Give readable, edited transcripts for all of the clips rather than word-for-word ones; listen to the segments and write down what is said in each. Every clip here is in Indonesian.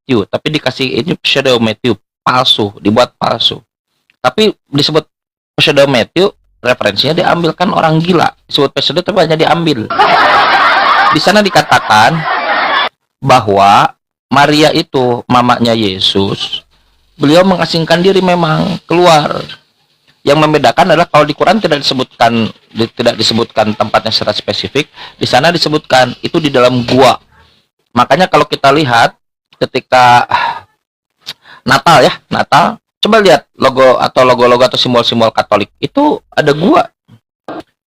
Matthew, tapi dikasih ini pseudo Matthew, palsu, dibuat palsu. Tapi disebut pseudo Matthew, referensinya diambilkan orang gila. Disebut pseudo tapi hanya diambil. Di sana dikatakan bahwa Maria itu mamanya Yesus. Beliau mengasingkan diri memang keluar. Yang membedakan adalah kalau di Quran tidak disebutkan tempatnya secara spesifik, di sana disebutkan itu di dalam gua. Makanya kalau kita lihat ketika Natal ya, Natal, coba lihat logo atau simbol-simbol Katolik itu ada gua.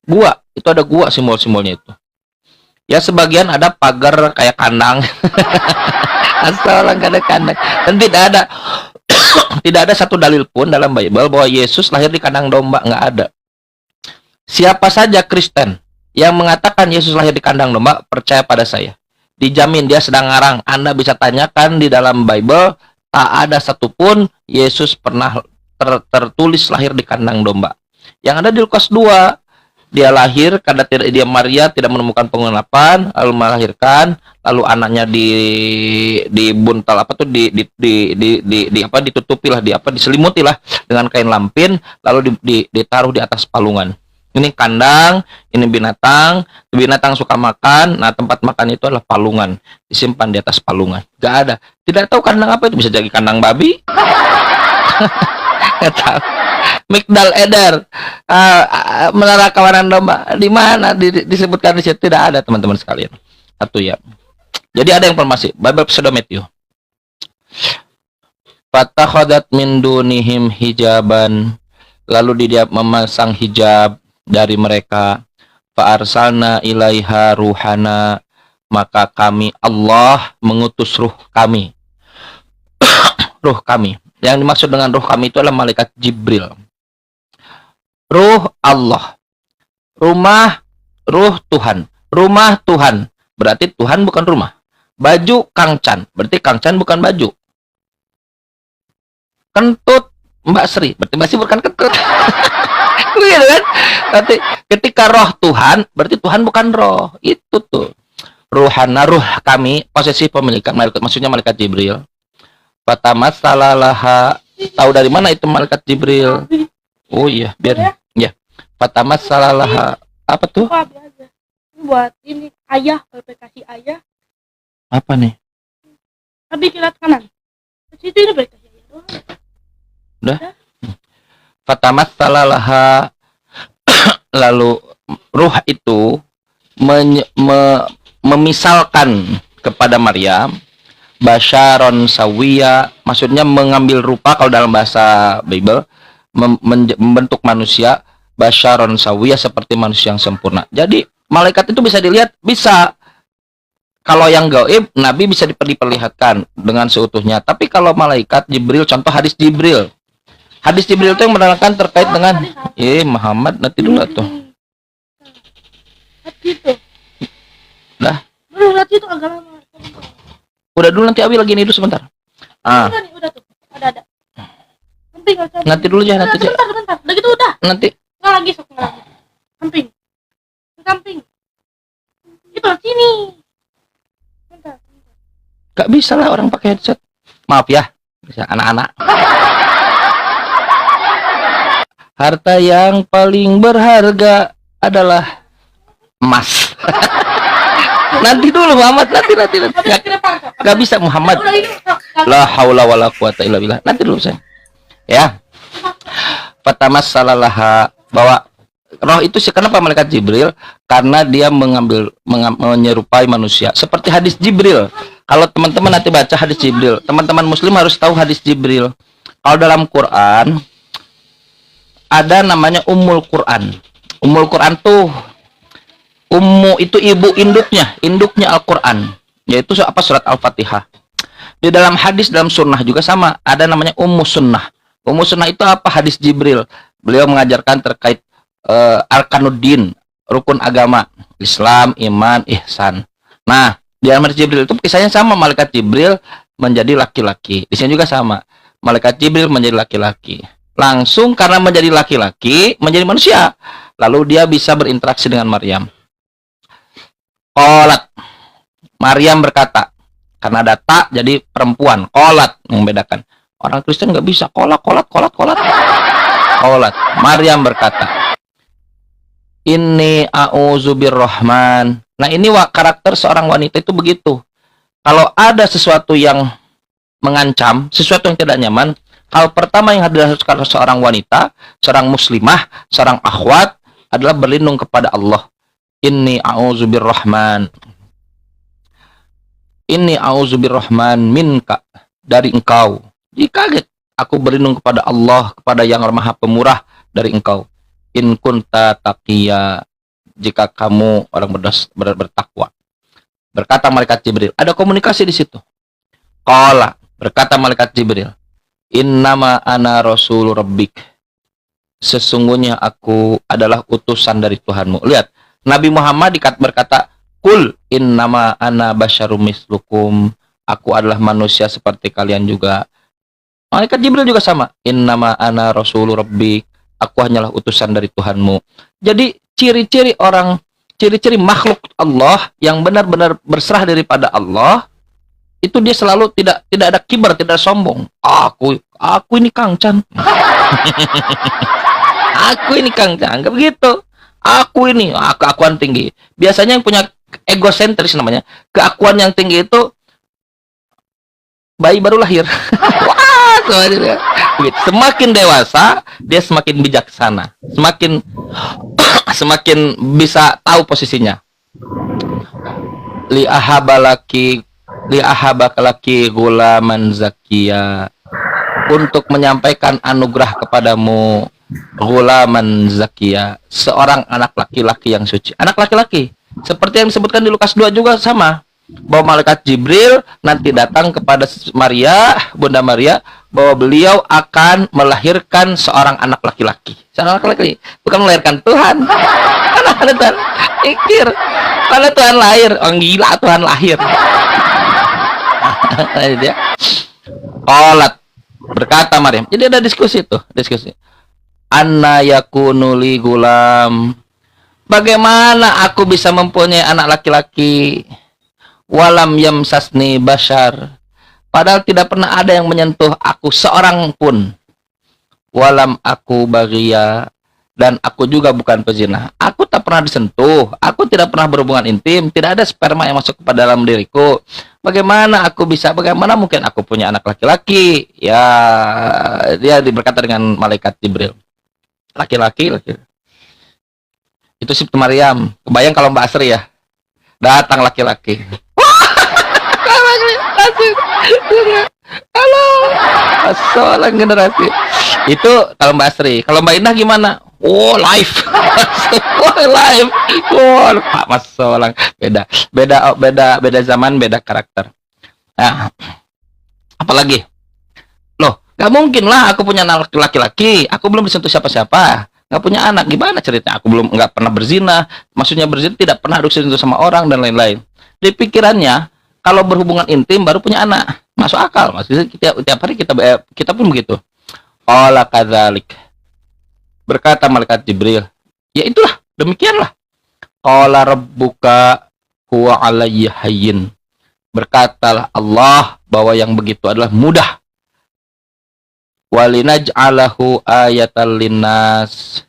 Gua, itu ada gua simbol-simbolnya itu. Ya sebagian ada pagar kayak kandang. Asal nggak ada kandang. Dan tidak ada satu dalil pun dalam Bible bahwa Yesus lahir di kandang domba, nggak ada. Siapa saja Kristen yang mengatakan Yesus lahir di kandang domba, percaya pada saya. Dijamin dia sedang ngarang. Anda bisa tanyakan di dalam Bible, tak ada satupun Yesus pernah tertulis lahir di kandang domba. Yang ada di Lukas 2, dia lahir karena dia Maria tidak menemukan penggenapan, lalu melahirkan, lalu anaknya dibuntal apa tuh ditutupi lah, diselimuti lah dengan kain lampin, lalu ditaruh di atas palungan. Ini kandang, ini binatang suka makan. Nah, tempat makan itu adalah palungan, disimpan di atas palungan. Gak ada, tidak tahu kandang apa itu, bisa jadi kandang babi. Gak tahu. Migdal Eder, menara kawanan domba, di mana disebutkan di situ? Tidak ada, teman-teman sekalian. Satu ya. Jadi ada informasi Bible pseudo Matthew. Fatakhadat min dunihim hijaban, lalu dia memasang hijab dari mereka. Fa arsalna ilaiha ruhana, maka kami Allah mengutus ruh kami. Ruh kami. Yang dimaksud dengan ruh kami itu adalah malaikat Jibril. Ruh Allah, ruh Tuhan, rumah Tuhan, berarti Tuhan bukan rumah. Baju Kang-chan, berarti Kang-chan bukan baju. Kentut Mbak Sri, berarti Mbak Sri bukan kentut. Gitu kan? Berarti ketika roh Tuhan, berarti Tuhan bukan roh. Itu tuh. Ruhana, ruh kami, posisi pemilikan, maksudnya malaikat Jibril. Fatamatsalalaha, tahu dari mana itu malaikat Jibril? Oh iya, biar ya. Fatamatsalalaha, apa tuh? Buat ini ayah, aplikasi ayah. Apa nih? Tadi kilat kanan. Situ ini aplikasi ayah doang. Udah. Fatamatsalalaha, lalu ruh itu memisalkan kepada Maryam basyaron sawiya, maksudnya mengambil rupa kalau dalam bahasa Bible, membentuk manusia basyaron sawiya, seperti manusia yang sempurna. Jadi malaikat itu bisa dilihat, bisa. Kalau yang gaib, Nabi bisa diperlihatkan dengan seutuhnya. Tapi kalau malaikat Jibril, contoh hadis Jibril. Hadis Jibril itu yang menerangkan terkait dengan Muhammad, nanti dulu tuh. Gitu. Dah. Belum, nanti itu agak lama. Udah dulu, nanti Abi lagi ini dulu sebentar. Udah nih, udah tuh. Ada. Kemping. Nanti dulu ya, nanti aja. Bentar. Udah gitu udah. Nanti. Nggak lagi. Kemping. Itu sini. Bentar. Gak bisa lah orang pakai headset. Maaf ya, bisa anak-anak. Harta yang paling berharga adalah emas. Nanti dulu Muhammad, nanti. Gak bisa Muhammad. La haula wala quwata illa billah. Nanti dulu saya. Ya. Fatamatsalalaha, bahwa roh itu kenapa malaikat Jibril? Karena dia menyerupai manusia. Seperti hadis Jibril. Kalau teman-teman nanti baca hadis Jibril, teman-teman muslim harus tahu hadis Jibril. Kalau dalam Quran ada namanya Ummul Quran. Ummul Quran tuh, Ummu itu ibu induknya Al-Quran, yaitu apa, surat Al-Fatihah. Di dalam hadis, dalam sunnah juga sama, ada namanya Ummu Sunnah. Ummu Sunnah itu apa? Hadis Jibril. Beliau mengajarkan terkait Arkanuddin, rukun agama, Islam, iman, ihsan. Nah, di dalam hadis Jibril itu kisahnya sama, malaikat Jibril menjadi laki-laki. Di sini juga sama, malaikat Jibril menjadi laki-laki. Langsung karena menjadi laki-laki, menjadi manusia. Lalu dia bisa berinteraksi dengan Maryam. Qalat, Maryam berkata, Karena ada ta jadi perempuan. Qolat yang membedakan. Orang Kristen nggak bisa qolat. Qolat. Maryam berkata, Inni a'udzu birrahman. Nah, ini karakter seorang wanita itu begitu. Kalau ada sesuatu yang mengancam, sesuatu yang tidak nyaman, hal pertama yang harus dilakukan seorang wanita, seorang muslimah, seorang akhwat adalah berlindung kepada Allah. Inni a'udzu birrahman. Inni a'udzu birrahman minka, dari engkau. Jadi kaget. Aku berlindung kepada Allah, kepada yang Maha Pemurah dari engkau. In kunta taqiya, jika kamu orang bertakwa. Berkata malaikat Jibril, ada komunikasi di situ. Qala, berkata malaikat Jibril, innama ana rasul rabbik. Sesungguhnya aku adalah utusan dari Tuhanmu. Lihat, Nabi Muhammad berkata, Kul innama ana basyarum mislukum. Aku adalah manusia seperti kalian juga. Malaikat Jibril juga sama. Innama ana rasul rabbik. Aku hanyalah utusan dari Tuhanmu. Jadi ciri-ciri makhluk Allah yang benar-benar berserah daripada Allah, itu dia selalu tidak ada kibar, tidak sombong. Aku ini Kang Chan. Aku ini Kang Chan, enggak begitu. Keakuan tinggi. Biasanya yang punya egosentris namanya. Keakuan yang tinggi itu bayi baru lahir. Wah, semakin dewasa, dia semakin bijaksana, semakin bisa tahu posisinya. Li ahabalaki gulaman zakiya, untuk menyampaikan anugerah kepadamu gulaman zakiya, seorang anak laki-laki yang suci. Anak laki-laki seperti yang disebutkan di Lukas 2 juga sama, bahwa malaikat Jibril nanti datang kepada Maria, Bunda Maria, bahwa beliau akan melahirkan seorang anak laki-laki. Seorang anak laki-laki, bukan melahirkan Tuhan. Karena Tuhan pikir, kalau Tuhan lahir, orang gila Tuhan lahir. Qalat, berkata Maryam. Jadi ada diskusi. Anna yakunu li gulam. Bagaimana aku bisa mempunyai anak laki-laki? Walam yamsasni bashar, padahal tidak pernah ada yang menyentuh aku seorang pun. Walam aku baghia, dan aku juga bukan pezina. Aku tak pernah disentuh, aku tidak pernah berhubungan intim, tidak ada sperma yang masuk ke dalam diriku. Bagaimana mungkin aku punya anak laki-laki? Ya, dia berkata dengan malaikat Jibril, laki-laki. Itu si Maryam. Kebayang kalau Mbak Asri ya, datang laki-laki. Halo, soalan generasi. Itu kalau Mbak Asri. Kalau Mbak Indah gimana? Oh, live. Live. Oh, Pak Mas Solang. Beda zaman, beda karakter. Nah, apalagi? Loh, nggak mungkin lah aku punya anak laki-laki. Aku belum disentuh siapa-siapa. Nggak punya anak. Gimana ceritanya? Aku nggak pernah berzina. Maksudnya berzina tidak pernah harus disentuh sama orang dan lain-lain. Di pikirannya, kalau berhubungan intim baru punya anak. Masuk akal. Maksudnya tiap hari kita pun begitu. Qala kadzalik. Berkata malaikat Jibril, ya itulah, demikianlah. Qala rabbuka huwa alayya hayyin. Berkatalah Allah bahwa yang begitu adalah mudah. Walinaj'alahu ayatan linnas,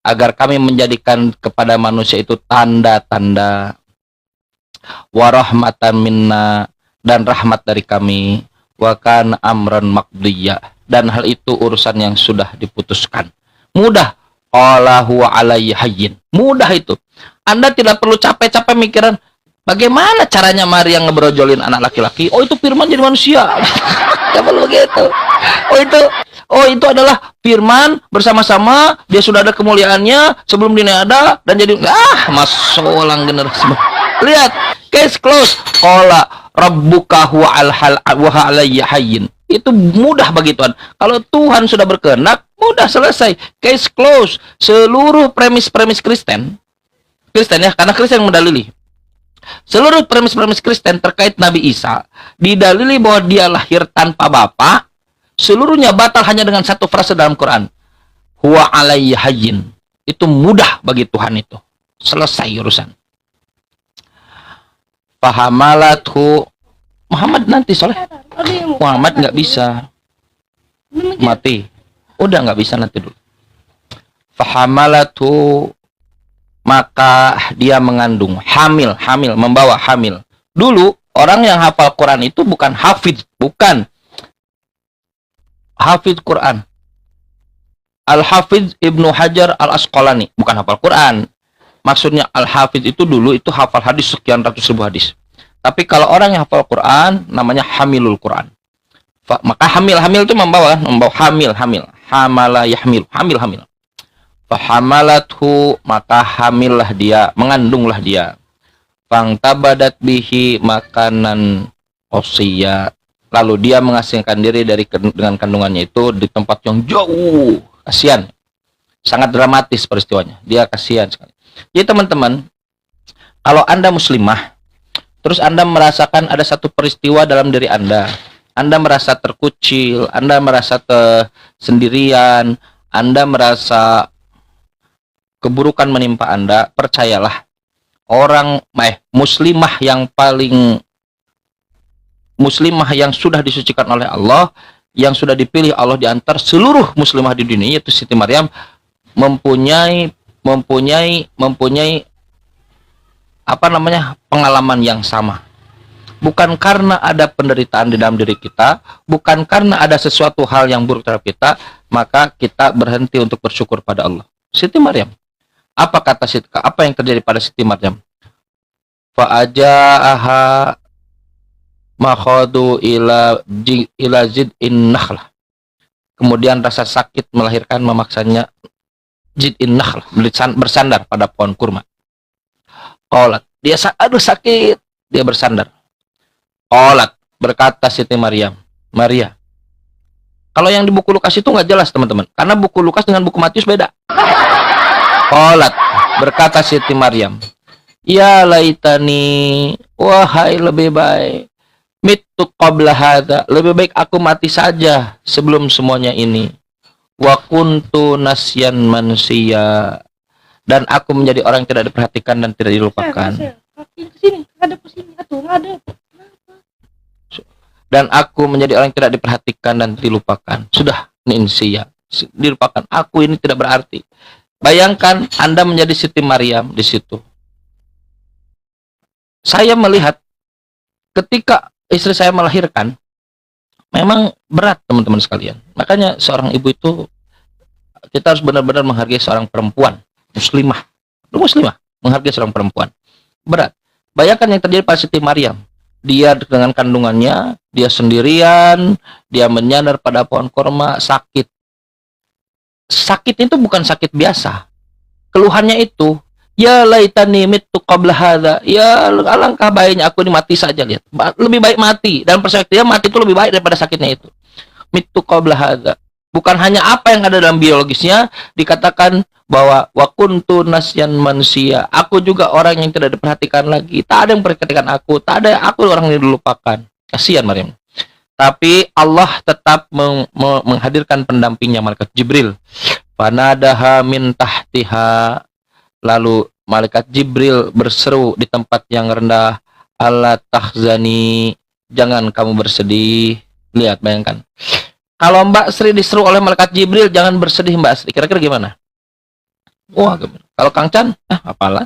agar kami menjadikan kepada manusia itu tanda-tanda. Warahmatan minna, dan rahmat dari kami. Wa kana amran maqdiyya, dan hal itu urusan yang sudah diputuskan. Mudah. Qala huwa alayya hayyin. Mudah itu. Anda tidak perlu capek-capek mikiran bagaimana caranya Maria ngebrojolin anak laki-laki. Oh, itu firman jadi manusia. Tidak perlu begitu. Oh itu adalah firman bersama-sama, dia sudah ada kemuliaannya sebelum dunia ada, dan jadi masolang generasi. Lihat, case close. Qala rabbuka huwa alayya hayyin. Itu mudah bagi Tuhan. Kalau Tuhan sudah berkehendak, mudah, selesai. Case close. Seluruh premis-premis Kristen ya, karena Kristen mendalili. Seluruh premis-premis Kristen terkait Nabi Isa didalili bahwa dia lahir tanpa bapak. Seluruhnya batal hanya dengan satu frase dalam Quran. Huwa alayya hayyin. Itu mudah bagi Tuhan itu. Selesai urusan. Fahamalathu Muhammad nanti soleh. Ada yang mau Muhammad anak nggak dulu. bisa Memang mati. Udah nggak bisa nanti dulu. Fahamalatu, maka dia mengandung, hamil, membawa hamil. Dulu orang yang hafal Quran itu bukan hafidz, bukan hafidz Quran. Al-Hafidz Ibnu Hajar Al-Asqalani, bukan hafal Quran. Maksudnya Al-Hafidz itu dulu itu hafal hadis sekian ratus ribu hadis. Tapi kalau orang yang hafal Quran namanya hamilul Quran. Maka hamil itu membawa hamil, hamala yahmil, hamil. Fahamalathu, maka hamillah dia, mengandunglah dia. Fangtabadat bihi makanan osiyya, lalu dia mengasingkan diri dengan kandungannya itu di tempat yang jauh. Kasihan, sangat dramatis peristiwanya, dia kasihan sekali. Jadi teman-teman, kalau Anda muslimah, terus Anda merasakan ada satu peristiwa dalam diri Anda merasa terkucil, Anda merasa sendirian, Anda merasa keburukan menimpa Anda, percayalah, muslimah yang sudah disucikan oleh Allah, yang sudah dipilih Allah di antara seluruh muslimah di dunia, yaitu Siti Maryam, mempunyai pengalaman yang sama. Bukan karena ada penderitaan di dalam diri kita, bukan karena ada sesuatu hal yang buruk terhadap kita, maka kita berhenti untuk bersyukur pada Allah. Siti Maryam, apa yang terjadi pada Siti Maryam? Fa'aja'aha makhadu ila zid'in nakhlah. Kemudian rasa sakit melahirkan memaksanya zid'in nakhlah, bersandar pada pohon kurma. Qalat, dia aduh sakit, dia bersandar. Qalat, berkata Siti Maryam, Maria. Kalau yang di buku Lukas itu nggak jelas teman-teman, karena buku Lukas dengan buku Matius beda. Qalat, berkata Siti Maryam, ya laitani, wahai lebih baik, mitu qabla hadza, lebih baik aku mati saja sebelum semuanya ini. Wa kuntu nasyan mansiya, dan aku menjadi orang yang tidak diperhatikan dan tidak dilupakan. Kesini, ada kesini, atuh, ada. Dan aku menjadi orang yang tidak diperhatikan dan dilupakan. Sudah, ninsiya, dilupakan. Aku ini tidak berarti. Bayangkan Anda menjadi Siti Maryam di situ. Saya melihat ketika istri saya melahirkan, memang berat teman-teman sekalian. Makanya seorang ibu itu, kita harus benar-benar menghargai seorang perempuan muslimah, menghargai seorang perempuan. Berat. Bayangkan yang terjadi pada Siti Maryam. Dia dengan kandungannya, dia sendirian, dia menyandar pada pohon kurma, sakit. Sakit itu bukan sakit biasa. Keluhannya itu, ya laitani mitu qabla hadza, ya alangkah baiknya aku ini mati saja, lihat. Lebih baik mati, dan perspektifnya mati itu lebih baik daripada sakitnya itu. Mitu qabla hadza. Bukan hanya apa yang ada dalam biologisnya, dikatakan bahwa wa kuntu nasyan manusia, aku juga orang yang tidak diperhatikan lagi, tak ada yang memperhatikan aku, tak ada, aku orang yang dilupakan. Kasihan Maryam. Tapi Allah tetap menghadirkan pendampingnya, malaikat Jibril. Fanadaha min tahtiha, lalu malaikat Jibril berseru di tempat yang rendah, alla tahzani, jangan kamu bersedih. Lihat, bayangkan, kalau Mbak Sri diseru oleh malaikat Jibril, jangan bersedih Mbak Sri, kira-kira gimana? Wah, kalau Kang Chan, apalah.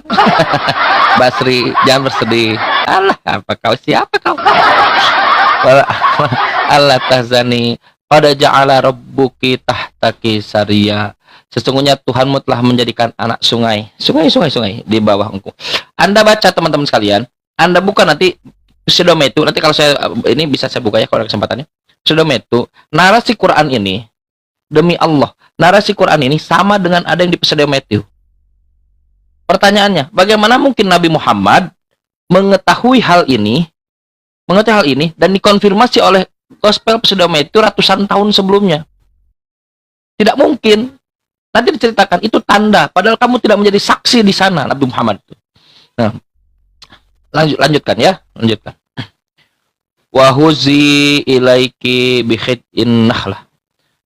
Mbak Sri, jangan bersedih. Alah, apa kau? Siapa kau? Allah tahzani, qad ja'ala rabbuki tahtaki sariya. Sesungguhnya Tuhanmu telah menjadikan anak sungai di bawah engkau. Anda baca teman-teman sekalian, Anda buka nanti Pseudometu, nanti kalau saya ini bisa saya buka ya kalau ada kesempatannya. Pseudometu, narasi Quran ini, demi Allah, narasi Quran ini sama dengan ada yang di Pseudometu. Pertanyaannya, bagaimana mungkin Nabi Muhammad mengetahui hal ini dan dikonfirmasi oleh Gospel Pseudometu ratusan tahun sebelumnya? Tidak mungkin. Nanti diceritakan itu tanda, padahal kamu tidak menjadi saksi di sana, Nabi Muhammad. Nah, lanjutkan. Wa huzi ilaiki bi khid'in nakhlah.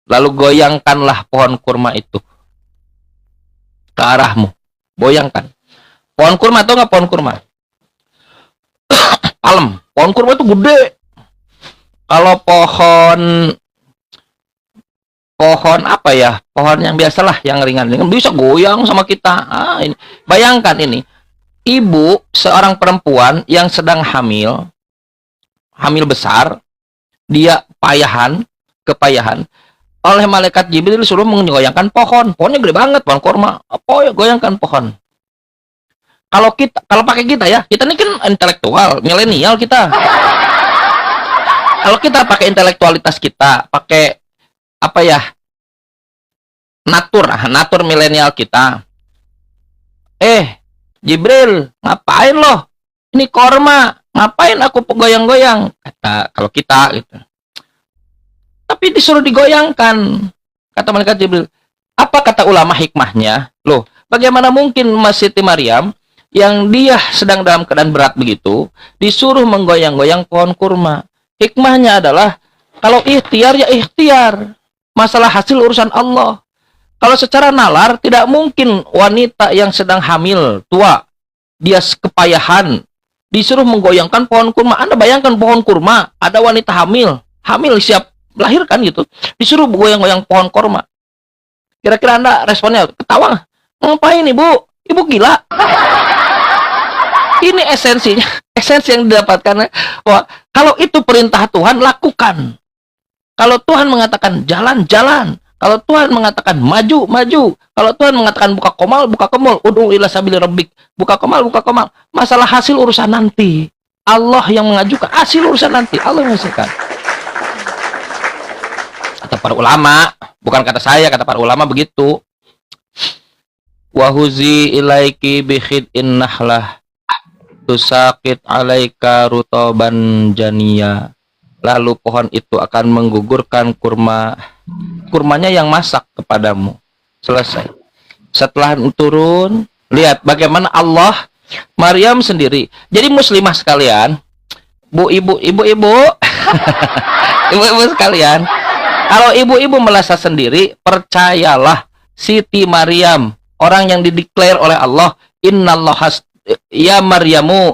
Lalu goyangkanlah pohon kurma itu ke arahmu. Goyangkan. Pohon kurma, atau enggak pohon kurma? Palem. Pohon kurma itu gede. Kalau pohon apa ya? Pohon yang biasalah, yang ringan-ringan bisa goyang sama kita. Ini. Bayangkan ini, ibu seorang perempuan yang sedang hamil, hamil besar, dia kepayahan, oleh malaikat Jibril suruh menggoyangkan pohon. Pohonnya gede banget, pohon kurma. Apa ya, goyangkan pohon. Kalau pakai kita ya, kita ini kan intelektual, milenial kita. Kalau kita pakai intelektualitas kita, pakai apa ya, natur milenial kita. Jibril, ngapain loh? Ini korma, ngapain aku goyang-goyang? Kata kalau kita gitu. Tapi disuruh digoyangkan. Kata malaikat Jibril. Apa kata ulama hikmahnya? Loh, bagaimana mungkin Mas Siti Maryam yang dia sedang dalam keadaan berat begitu disuruh menggoyang-goyang pohon kurma? Hikmahnya adalah kalau ikhtiar ya ikhtiar. Masalah hasil urusan Allah. Kalau secara nalar tidak mungkin wanita yang sedang hamil tua, dia kepayahan, disuruh menggoyangkan pohon kurma. Anda bayangkan pohon kurma, ada wanita hamil siap melahirkan gitu, disuruh goyang-goyang pohon kurma. Kira-kira Anda responnya ketawa? Ngapain ibu? Ibu gila. Ini esensinya, esensi yang didapatkan. Wah, kalau itu perintah Tuhan, lakukan. Kalau Tuhan mengatakan jalan, jalan. Kalau Tuhan mengatakan maju, maju. Kalau Tuhan mengatakan buka komal, buka komal. Ud'u ila sabili rabbik. Buka komal, buka komal. Masalah hasil urusan nanti. Allah yang mengajukan, hasil urusan nanti. Allah yang menghasilkan. Kata para ulama, bukan kata saya, kata para ulama begitu. Wahuzi ilaiki bikhid'in nahlah. Tusakit alaika rutoban janiya. Lalu pohon itu akan menggugurkan kurmanya yang masak kepadamu. Selesai. Setelah turun, lihat bagaimana Allah, Maryam sendiri. Jadi muslimah sekalian, ibu-ibu ibu-ibu sekalian, kalau ibu-ibu merasa sendiri, percayalah Siti Maryam, orang yang dideklar oleh Allah, innallahas ya Maryamu,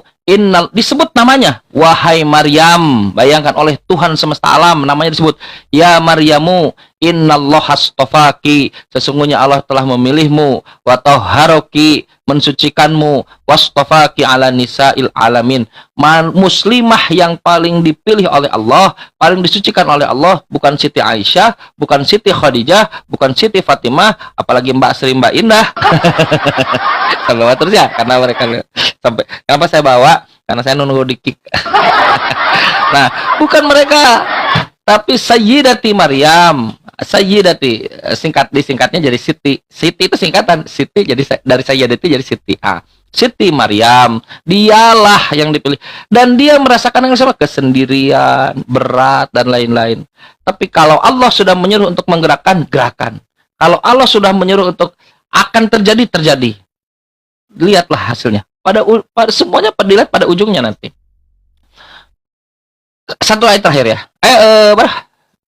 disebut namanya, wahai Maryam. Bayangkan, oleh Tuhan semesta alam namanya disebut, ya Maryamu, innallaha astafaki, sesungguhnya Allah telah memilihmu, wa tahharuki, mensucikanmu, wastafaki ala nisa'il alamin. Muslimah yang paling dipilih oleh Allah, paling disucikan oleh Allah, bukan Siti Aisyah, bukan Siti Khadijah, bukan Siti Fatimah, apalagi Mbak Sri, Mbak Indah. Kalau terus ya, karena mereka sampai, kenapa saya bawa? Karena saya nunggu di kick. Nah, bukan mereka, tapi Sayyidati Maryam. Sayyidati, disingkatnya jadi Siti. Siti itu singkatan, Siti jadi dari Sayyidati jadi Siti. Siti Maryam, dialah yang dipilih, dan dia merasakan yang sama, kesendirian, berat dan lain-lain. Tapi kalau Allah sudah menyuruh untuk menggerakkan, gerakan. Kalau Allah sudah menyuruh untuk akan terjadi. Lihatlah hasilnya. Pada semuanya dilihat pada ujungnya nanti. Satu ayat terakhir ya.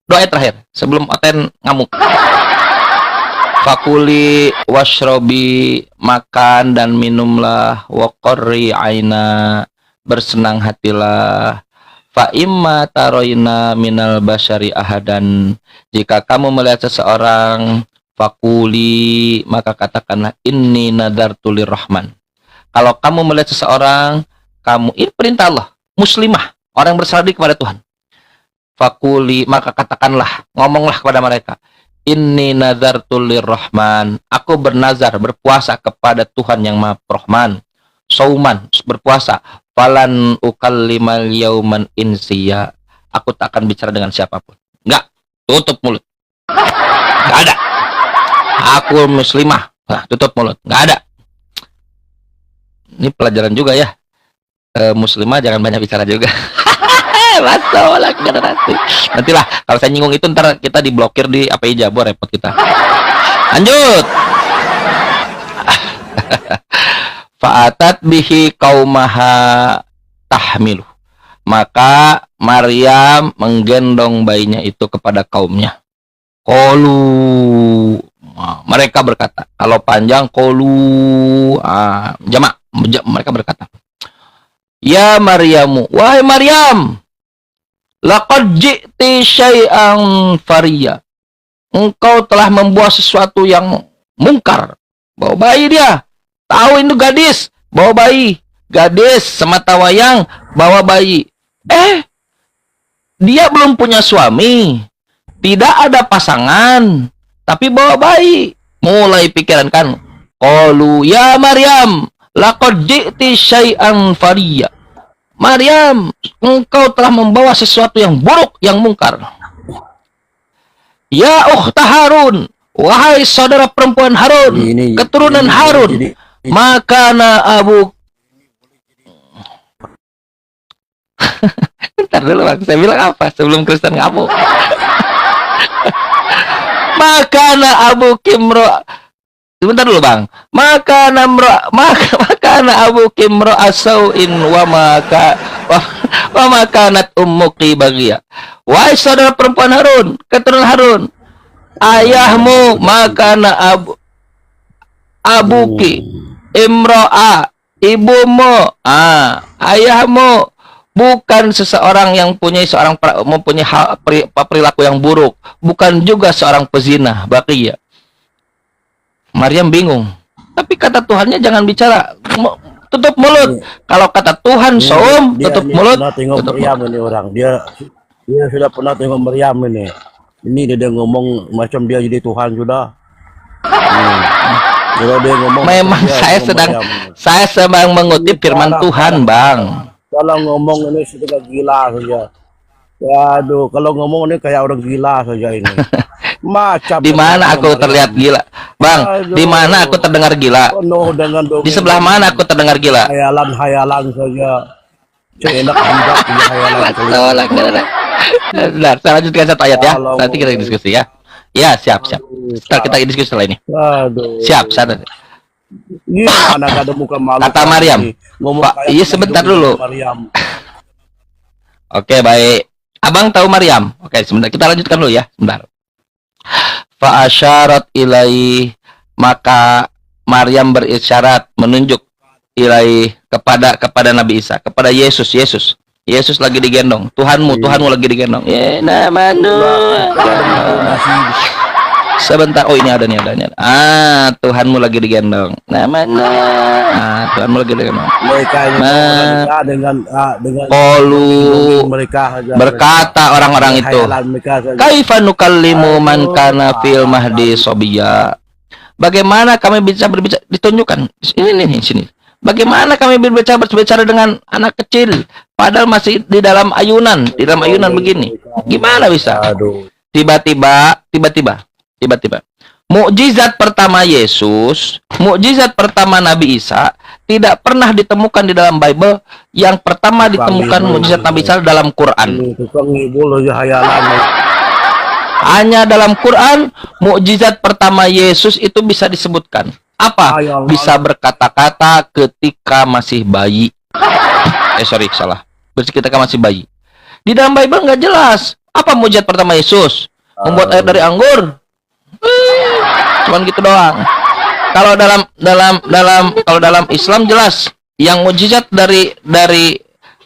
Doa ayat terakhir sebelum Oten ngamuk. Fakuli washrobi, makan dan minumlah, waqarri aina, bersenang hatilah. Fa imma taroina minal basyari ahadan, jika kamu melihat seseorang, fakuli, maka katakanlah inni nadartu lirrahman. Kalau kamu melihat seseorang, ini perintah Allah, muslimah, orang yang berserah diri kepada Tuhan. Fakuli, maka katakanlah, ngomonglah kepada mereka, inni nadartu lirrahman, aku bernazar, berpuasa kepada Tuhan yang Maha Rahman. Sauman, berpuasa. Falan ukallimal yauman insiya, aku tak akan bicara dengan siapapun. Enggak, tutup mulut. Enggak ada. Aku muslimah, tutup mulut. Enggak ada. Ini pelajaran juga ya. Muslimah jangan banyak bicara juga. Masalah generasi. Nantilah kalau saya nyinggung itu, ntar kita diblokir di API Jabor, repot kita. Lanjut. Fa'atat bihi qaumaha tahmilu, maka Maryam menggendong bayinya itu kepada kaumnya. Qalu, mereka berkata, kalau panjang qalu, jamak, mereka berkata, ya Maryamu, wahai Maryam, Laqad ji'ti syai'an fariya. Engkau telah membawa sesuatu yang mungkar. Bawa bayi dia. Tahu itu gadis, bawa bayi. Gadis semata wayang bawa bayi. Dia belum punya suami. Tidak ada pasangan, tapi bawa bayi. Mulai pikiran kan. Qalu ya Maryam, laqad ji'ti syai'an fariya. Maryam, engkau telah membawa sesuatu yang buruk, yang mungkar. Ya ukhta Harun, wahai saudara perempuan Harun, keturunan Harun, makana abu. Bentar dulu bang, saya bilang apa sebelum Kristen ngapu? Makana abu kimro. Sebentar dulu bang. Makana abu kimro asauin wa makanat ummuki bagia. Wahai saudara perempuan Harun, keturunan Harun, ayahmu makana abuki imro'a, ibumu, ayahmu bukan seseorang yang mempunyai perilaku yang buruk, bukan juga seorang pezina, bagia. Maryam bingung. Tapi kata Tuhannya jangan bicara, tutup mulut. Kalau kata Tuhan saum, tutup mulut. Tengok Maryam ini orang. Dia sudah pernah tengok Maryam ini. Ini dia ngomong macam dia jadi Tuhan sudah. Kalau dia ngomong memang saya sedang mengutip firman Tuhan, Bang. Kalau ngomong ini sudah gila saja. Waduh, kalau ngomong ini kayak orang gila saja ini. Macam di mana aku terlihat gila, Bang? Di mana aku terdengar gila? Di sebelah mana aku terdengar gila? Hayalan saja. Enak juga punya hayalan. Bentar, saya lanjutkan satu ayat ya. Nanti kita diskusi ya. Ya, siap. Setelah kita diskusi setelah ini. Siap. Gimana gak ada muka malu? Kata Maryam. Iya sebentar dulu. Oke, baik. Abang tahu Maryam? Oke, sebentar. Kita lanjutkan dulu ya. Sebentar. Fa asyarat ilai, maka Maryam berisyarat, menunjuk ilai kepada Nabi Isa, kepada Yesus lagi digendong. Tuhanmu lagi digendong. Ya namanu. Sebentar. Oh ini ada nih. Tuhanmu lagi digendong. Namanu. Tuhanmu lagi digendong. Mereka dengan berkata orang-orang itu, kaifa nukallimu man kana fil mahdi sobiya. Bagaimana kami bisa berbicara, ditunjukkan ini sini. Bagaimana kami berbicara dengan anak kecil padahal masih di dalam ayunan begini? Gimana bisa? Tiba-tiba mukjizat pertama Yesus, mukjizat pertama Nabi Isa tidak pernah ditemukan di dalam Bible. Yang pertama ditemukan mukjizat Nabi Isa dalam Quran. Hanya dalam Quran mukjizat pertama Yesus itu bisa disebutkan. Apa? Bisa berkata-kata ketika masih bayi. Salah. Ketika masih bayi. Di dalam Bible nggak jelas. Apa mukjizat pertama Yesus? Membuat air dari anggur. Cuman gitu doang. Kalau dalam Islam jelas. Yang mukjizat dari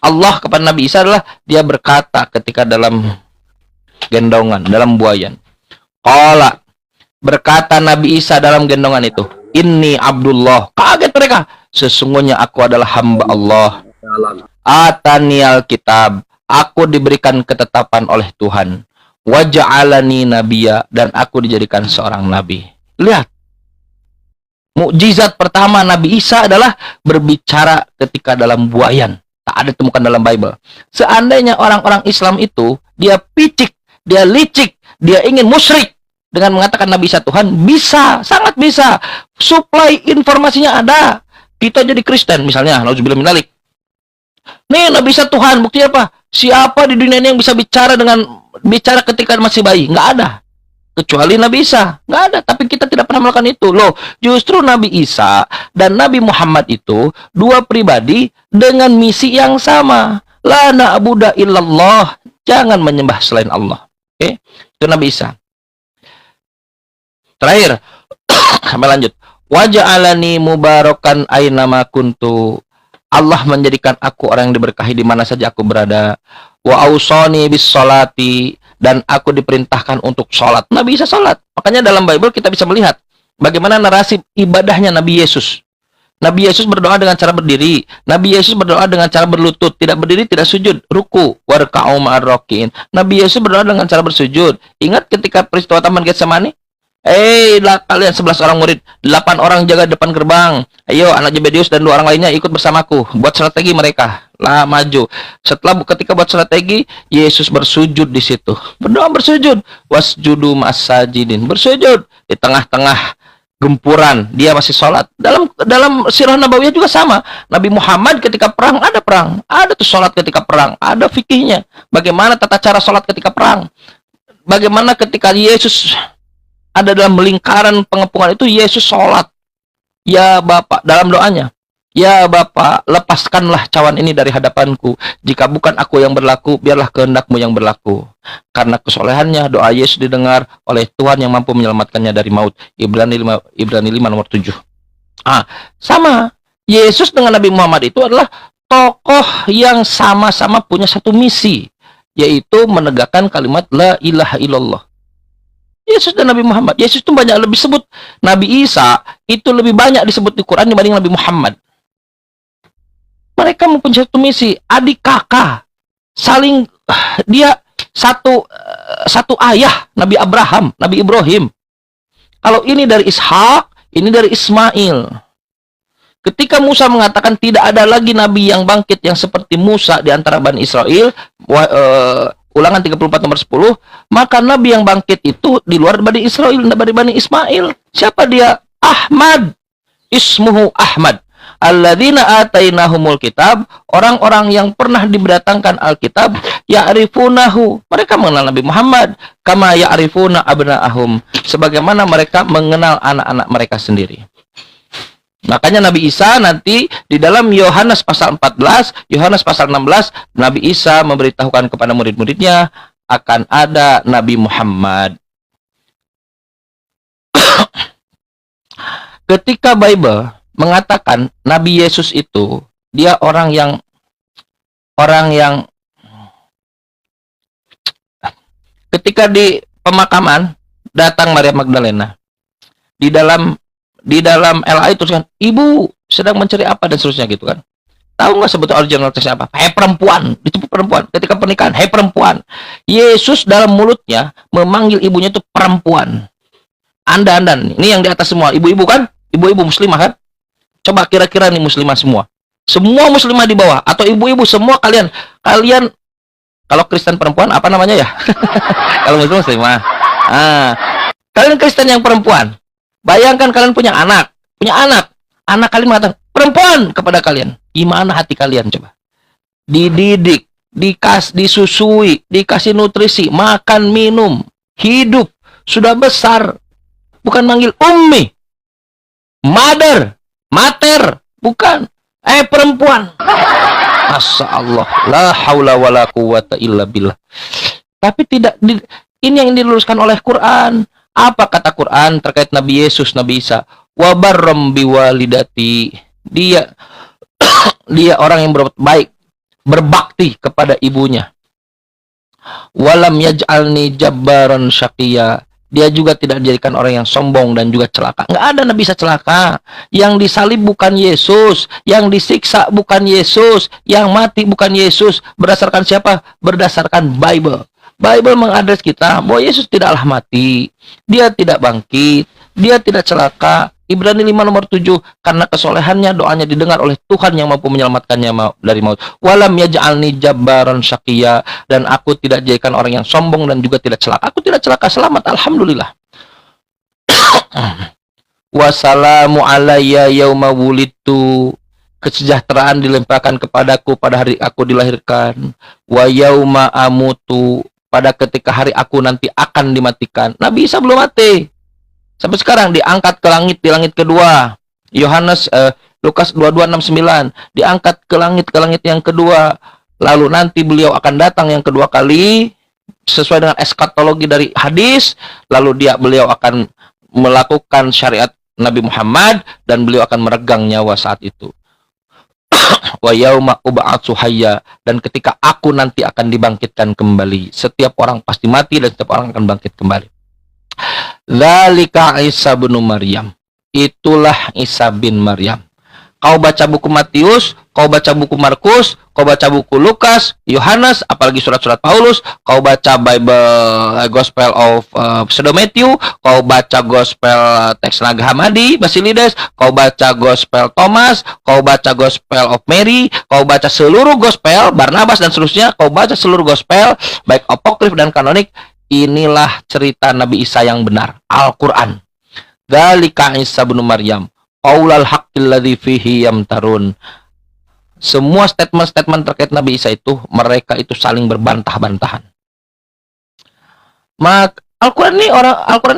Allah kepada Nabi Isa adalah dia berkata ketika dalam gendongan, dalam buayan. Qala, berkata Nabi Isa dalam gendongan itu, Inni Abdullah. Kaget mereka. Sesungguhnya aku adalah hamba Allah. Atanial kitab. Aku diberikan ketetapan oleh Tuhan. Waja'alani nabiyya, dan aku dijadikan seorang nabi. Lihat. Mukjizat pertama Nabi Isa adalah berbicara ketika dalam buayan. Tak ada temukan dalam Bible. Seandainya orang-orang Islam itu dia picik, dia licik, dia ingin musyrik dengan mengatakan Nabi Isa Tuhan, bisa, sangat bisa. Supply informasinya ada. Kita jadi Kristen misalnya, nauzubillah minalik. Nih Nabi Isa Tuhan, bukti apa? Siapa di dunia ini yang bisa bicara ketika masih bayi? Nggak ada. Kecuali Nabi Isa. Nggak ada. Tapi kita tidak pernah melakukan itu. Loh, justru Nabi Isa dan Nabi Muhammad itu dua pribadi dengan misi yang sama. La na'budu illallah. Jangan menyembah selain Allah. Oke? Itu Nabi Isa. Terakhir. Sampai lanjut. Waja'alani mubarakan ainama kuntu. Allah menjadikan aku orang yang diberkahi di mana saja aku berada. wa ausani bis sholati, dan aku diperintahkan untuk sholat. Nabi Isa sholat. Makanya dalam Bible kita bisa melihat bagaimana narasi ibadahnya Nabi Yesus. Nabi Yesus berdoa dengan cara berdiri. Nabi Yesus berdoa dengan cara berlutut, tidak berdiri, tidak sujud, ruku, warka'u ma'ar rakiin. Nabi Yesus berdoa dengan cara bersujud. Ingat ketika peristiwa Taman Getsemani? Kalian 11 orang murid, 8 orang jaga depan gerbang. Ayo, anak Zebedius dan 2 orang lainnya ikut bersamaku. Buat strategi mereka. Lah, maju. Ketika buat strategi, Yesus bersujud di situ. Berdoa bersujud. Wasjudu ma'as-sajidin. Bersujud di tengah-tengah gempuran, dia masih sholat. Dalam sirah nabawiyah juga sama. Nabi Muhammad ketika perang, ada tuh sholat ketika perang, ada fikihnya. Bagaimana tata cara sholat ketika perang? Bagaimana ketika Yesus ada dalam lingkaran pengepungan itu, Yesus sholat. Ya Bapa, dalam doanya, ya Bapa, lepaskanlah cawan ini dari hadapanku. Jika bukan aku yang berlaku, biarlah kehendakmu yang berlaku. Karena kesolehannya, doa Yesus didengar oleh Tuhan yang mampu menyelamatkannya dari maut. Ibrani 5 nomor 7. Sama. Yesus dengan Nabi Muhammad itu adalah tokoh yang sama-sama punya satu misi, yaitu menegakkan kalimat la ilaha illallah. Yesus dan Nabi Muhammad. Yesus itu banyak lebih sebut. Nabi Isa itu lebih banyak disebut di Quran dibanding Nabi Muhammad. Mereka mempunyai satu misi, adik kakak, saling, dia satu ayah, Nabi Abraham, Nabi Ibrahim. Kalau ini dari Ishak, ini dari Ismail. Ketika Musa mengatakan tidak ada lagi nabi yang bangkit yang seperti Musa di antara Bani Israel, Ulangan 34 nomor 10, maka nabi yang bangkit itu di luar Bani Israel, dari Bani Ismail. Siapa dia? Ahmad. Ismuhu Ahmad. Alladzina atainahumul kitab, orang-orang yang pernah diberdatangkan Alkitab, ya'rifunahu, mereka mengenal Nabi Muhammad, kama ya'rifuna abna'ahum, sebagaimana mereka mengenal anak-anak mereka sendiri. Makanya Nabi Isa nanti di dalam Yohanes pasal 14, Yohanes pasal 16, Nabi Isa memberitahukan kepada murid-muridnya akan ada Nabi Muhammad. Ketika Bible mengatakan Nabi Yesus itu dia orang yang ketika di pemakaman datang Maria Magdalena, di dalam LA itu kan, ibu sedang mencari apa dan seterusnya gitu kan. Tahu nggak sebetulnya original teksnya apa? Hei perempuan, disebut perempuan. Ketika pernikahan, hei perempuan. Yesus dalam mulutnya memanggil ibunya itu perempuan. Anda ini yang di atas semua, ibu-ibu kan? Ibu-ibu muslimah kan? Coba kira-kira nih muslimah semua. Semua muslimah di bawah atau ibu-ibu semua kalian kalau Kristen perempuan apa namanya ya? Kalau muslimah. Kalian Kristen yang perempuan. Bayangkan kalian punya anak. Anak kalian mengatakan perempuan kepada kalian. Gimana hati kalian coba? Dididik, disusui, dikasih nutrisi, makan, minum, hidup, sudah besar. Bukan manggil ummi, mater, bukan. Perempuan. Masya Allah, la haula wala quwata illa billah. Tapi tidak, ini yang diluruskan oleh Quran. Apa kata Quran terkait Nabi Yesus, Nabi Isa? Wa barram biwalidati. Dia orang yang berbuat baik, berbakti kepada ibunya. Walam yaj'alni jabbaran syaqiyya. Dia juga tidak dijadikan orang yang sombong dan juga celaka. Nggak ada Nabi Isa celaka. Yang disalib bukan Yesus, yang disiksa bukan Yesus, yang mati bukan Yesus. Berdasarkan siapa? Berdasarkan Bible. Bible mengadres kita bahwa Yesus tidaklah mati, dia tidak bangkit, dia tidak celaka. Ibrani 5 nomor 7, karena kesolehannya doanya didengar oleh Tuhan yang mampu menyelamatkannya dari maut. Walam yaj'alni jabbaran syaqiyya, dan aku tidak jadikan orang yang sombong dan juga tidak celaka. Aku tidak celaka, selamat, alhamdulillah. Wassalamu alayya yauma wulidtu, kesejahteraan dilemparkan kepadaku pada hari aku dilahirkan. Wa yauma amutu, pada ketika hari aku nanti akan dimatikan. Nabi Isa belum mati. Sampai sekarang diangkat ke langit, di langit kedua. Lukas 22:69, diangkat ke langit yang kedua. Lalu nanti beliau akan datang yang kedua kali sesuai dengan eskatologi dari hadis. Lalu beliau akan melakukan syariat Nabi Muhammad dan beliau akan meregang nyawa saat itu. wa yauma ub'atsu hayya, dan ketika aku nanti akan dibangkitkan kembali. Setiap orang pasti mati dan setiap orang akan bangkit kembali. Dzalika Isa bin Maryam. Itulah Isa bin Maryam. Kau baca buku Matius, kau baca buku Markus, kau baca buku Lukas, Yohanes, apalagi surat-surat Paulus, kau baca Bible Gospel of Pseudo Matthew, kau baca Gospel teks Naga Hamadi, Basilides, kau baca Gospel Thomas, kau baca Gospel of Mary, kau baca seluruh Gospel Barnabas dan seterusnya, kau baca seluruh Gospel baik apokrif dan kanonik. Inilah cerita Nabi Isa yang benar, Al-Quran. Dzalika Isa bin Maryam qaulal haqqil ladzi fihi yamtarun. Semua statement-statement terkait Nabi Isa itu, mereka itu saling berbantah-bantahan. Maka Al-Quran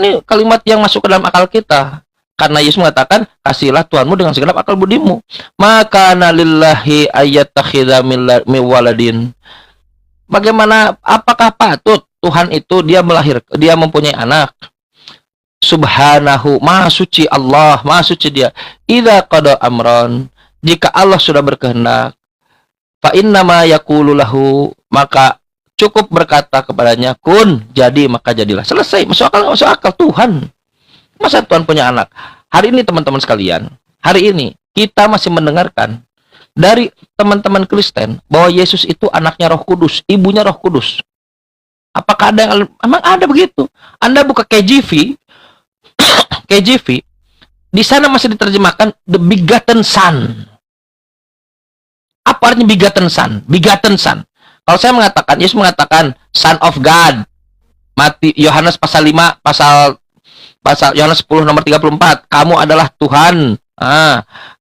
ini kalimat yang masuk ke dalam akal kita. Karena Yesus mengatakan, kasihlah Tuhanmu dengan segenap akal budimu. Maka lillahi ayyattakhidha min waladin. Bagaimana, apakah patut Tuhan itu dia mempunyai anak? Subhanahu, maha suci Allah, maha suci dia. Idza qada amran, jika Allah sudah berkehendak, fa innama yaqulu lahu, maka cukup berkata kepadanya, kun, jadi, maka jadilah. Selesai. Masuk akal Tuhan. Masa Tuhan punya anak? Hari ini teman-teman sekalian, hari ini kita masih mendengarkan dari teman-teman Kristen bahwa Yesus itu anaknya Roh Kudus, ibunya Roh Kudus. Apakah ada yang emang ada begitu? Anda buka KJV, di sana masih diterjemahkan the begotten son. Apa artinya begotten son? Begotten son. Kalau saya mengatakan, Yesus mengatakan son of God. Yohanes pasal 5, pasal Yohanes 10 nomor 34. Kamu adalah Tuhan.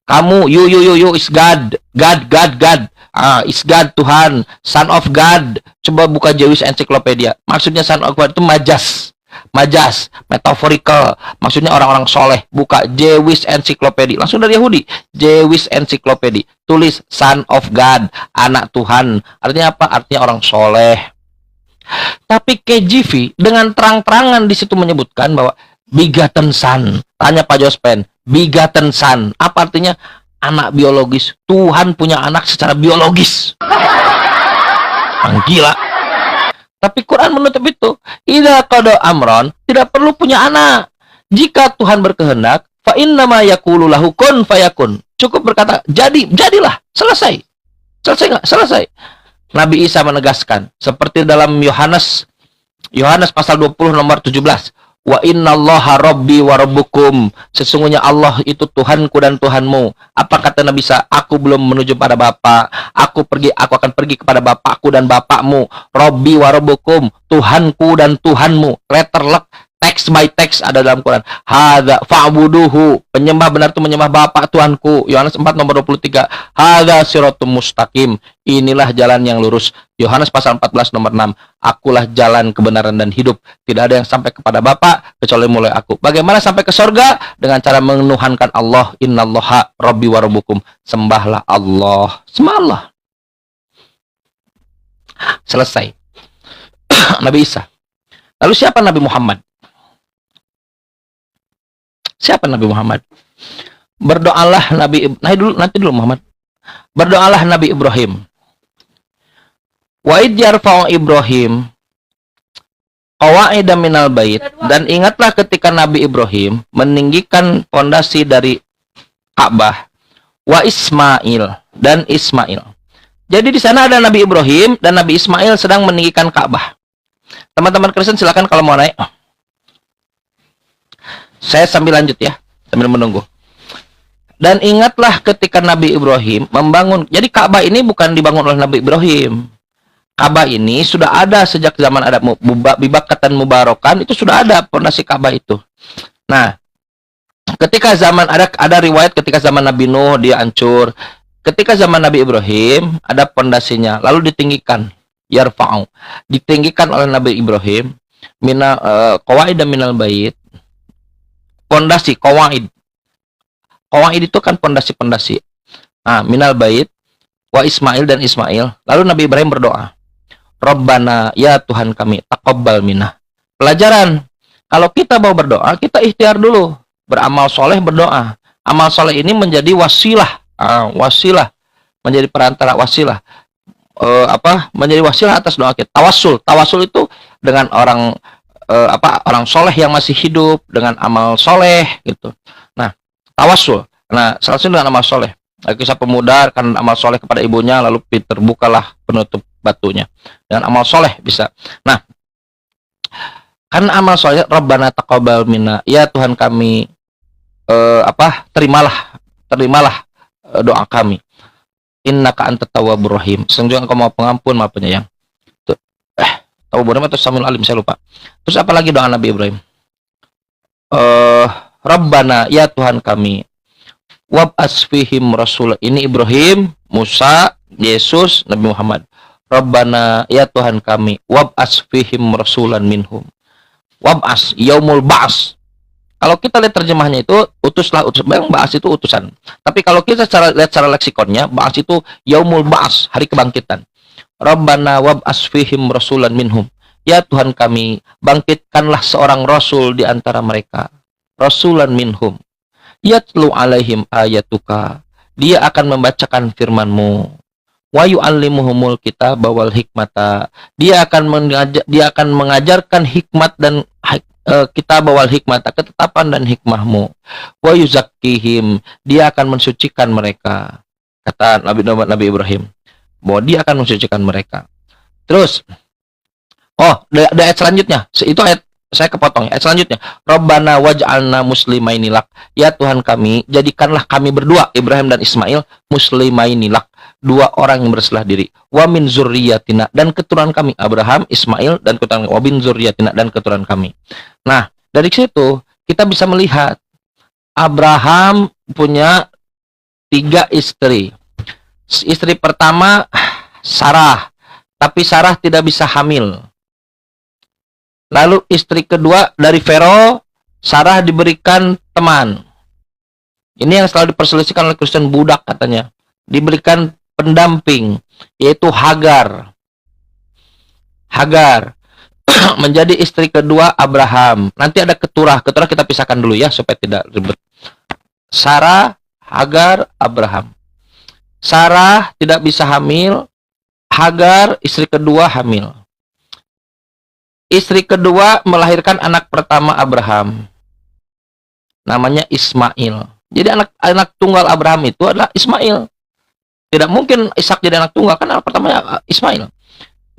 Kamu you is God. God. Is God, Tuhan. Son of God. Coba buka Jewish Encyclopedia. Maksudnya son of God itu majas, metaphorical, maksudnya orang-orang soleh. Buka Jewish Encyclopedia, langsung dari Yahudi. Jewish Encyclopedia, tulis son of God, anak Tuhan. Artinya apa? Artinya orang soleh. Tapi KJV dengan terang-terangan di situ menyebutkan bahwa begotten son. Tanya Pak Jospen, begotten son, apa artinya? Anak biologis. Tuhan punya anak secara biologis. Gila. Tapi Quran menutup itu. Idza qada amron, tidak perlu punya anak. Jika Tuhan berkehendak, fa innama yaqulu lahu kun fayakun. Cukup berkata, jadilah. Selesai. Selesai enggak? Selesai. Nabi Isa menegaskan seperti dalam Yohanes pasal 20 nomor 17. Wa innallaha rabbi wa rabbukum. Sesungguhnya Allah itu Tuhanku dan Tuhanmu. Apa kata Nabi Isa? Aku belum menuju pada Bapa. Aku akan pergi kepada Bapakku dan Bapakmu. Rabbi wa rabbukum. Tuhanku dan Tuhanmu. Letter luck, text by text ada dalam Quran. Hadza fa'buduhu. Penyembah benar itu menyembah Bapa Tuhanku. Yohanes 4 nomor 23. Hadza siratum mustaqim. Inilah jalan yang lurus. Yohanes pasal 14 nomor 6. Akulah jalan kebenaran dan hidup. Tidak ada yang sampai kepada Bapa kecuali mulai aku. Bagaimana sampai ke sorga? Dengan cara menuhankan Allah. Innallaha rabbi wa rabbukum. Sembahlah Allah. Sembah Allah. Selesai. Nabi Isa. Lalu siapa Nabi Muhammad? Siapa Nabi Muhammad? Berdoalah nanti dulu Muhammad. Berdoalah Nabi Ibrahim. Wa id yarfa'u Ibrahim qawa'ida minal bait, dan ingatlah ketika Nabi Ibrahim meninggikan pondasi dari Ka'bah, wa Ismail dan Ismail. Jadi di sana ada Nabi Ibrahim dan Nabi Ismail sedang meninggikan Ka'bah. Teman-teman Kristen silakan kalau mau naik. Saya sambil lanjut ya, sambil menunggu. Dan ingatlah ketika Nabi Ibrahim membangun. Jadi Ka'bah ini bukan dibangun oleh Nabi Ibrahim. Ka'bah ini sudah ada sejak zaman ada Bibakatan Mubarokan, itu sudah ada pondasi Ka'bah itu. Nah, ketika zaman ada riwayat ketika zaman Nabi Nuh dia hancur. Ketika zaman Nabi Ibrahim ada pondasinya, lalu ditinggikan, yarfa'u, ditinggikan oleh Nabi Ibrahim qawaid minal bait. Pondasi qawaid. Qawaid itu kan pondasi-pondasi. Nah, minal bait wa Ismail dan Ismail. Lalu Nabi Ibrahim berdoa, Rabbana, ya Tuhan kami, taqabbal minna. Pelajaran, kalau kita mau berdoa, kita ikhtiar dulu. Beramal soleh berdoa. Amal soleh ini menjadi wasilah. Wasilah menjadi perantara wasilah, menjadi wasilah atas doa kita. Tawasul itu dengan orang orang soleh yang masih hidup dengan amal soleh gitu. Nah, tawasul. Nah, salah satu dengan amal soleh. Kisah pemuda karena amal soleh kepada ibunya, lalu terbukalah penutup batunya. Dengan amal soleh bisa. Nah, karena amal soleh, Rabbana taqabbal minna, ya Tuhan kami, terimalah doa kami. Innaka antat tawwabur rahim. Sesungguhnya Engkau Maha Pengampun, Maha Penyayang. Tawwabur rahim atau Samiul Alim, saya lupa. Terus apa lagi doa Nabi Ibrahim? Rabbana, ya Tuhan kami, wab'as fihim rasul. Ini Ibrahim, Musa, Yesus, Nabi Muhammad. Rabbana, ya Tuhan kami, wab'as fihim rasulan minhum. Wab'as, yaumul ba'as. Kalau kita lihat terjemahnya itu, utuslah, memang ba'as itu utusan. Tapi kalau kita lihat secara leksikonnya, ba'as itu yaumul ba'as, hari kebangkitan. Rabbana wab'as fihim rasulan minhum. Ya Tuhan kami, bangkitkanlah seorang rasul di antara mereka. Rasulan minhum. Yatlu alaihim ayatuka. Dia akan membacakan firman-Mu. Wa yu'allimuhumul kitab wal hikmata. Dia akan mengajarkan hikmat dan kitab wal hikmata, ketetapan dan hikmah-Mu. Wa yuzakkihim. Dia akan mensucikan mereka. Kata Nabi Ibrahim, bahwa dia akan mensucikan mereka. Terus, di ayat selanjutnya, itu ayat saya kepotong ya. Ayat selanjutnya, Rabbana waj'alna muslimaini lak. Ya Tuhan kami, jadikanlah kami berdua, Ibrahim dan Ismail, muslimaini lak, dua orang yang berselah diri. Wa min zurriyatina, dan keturunan kami, Abraham, Ismail, dan keturunan wa min zurriyatina, dan keturunan kami. Nah, dari situ kita bisa melihat Abraham punya 3 istri. Istri pertama Sarah, tapi Sarah tidak bisa hamil. Lalu istri kedua dari Fero, Sarah diberikan teman. Ini yang selalu diperselisihkan oleh Kristen budak katanya. Diberikan pendamping, yaitu Hagar. Hagar menjadi istri kedua Abraham. Nanti ada keturah kita pisahkan dulu ya supaya tidak ribet. Sarah, Hagar, Abraham. Sarah tidak bisa hamil, Hagar istri kedua hamil. Istri kedua melahirkan anak pertama Abraham. Namanya Ismail. Jadi anak tunggal Abraham itu adalah Ismail. Tidak mungkin Ishak jadi anak tunggal, kan anak pertamanya Ismail.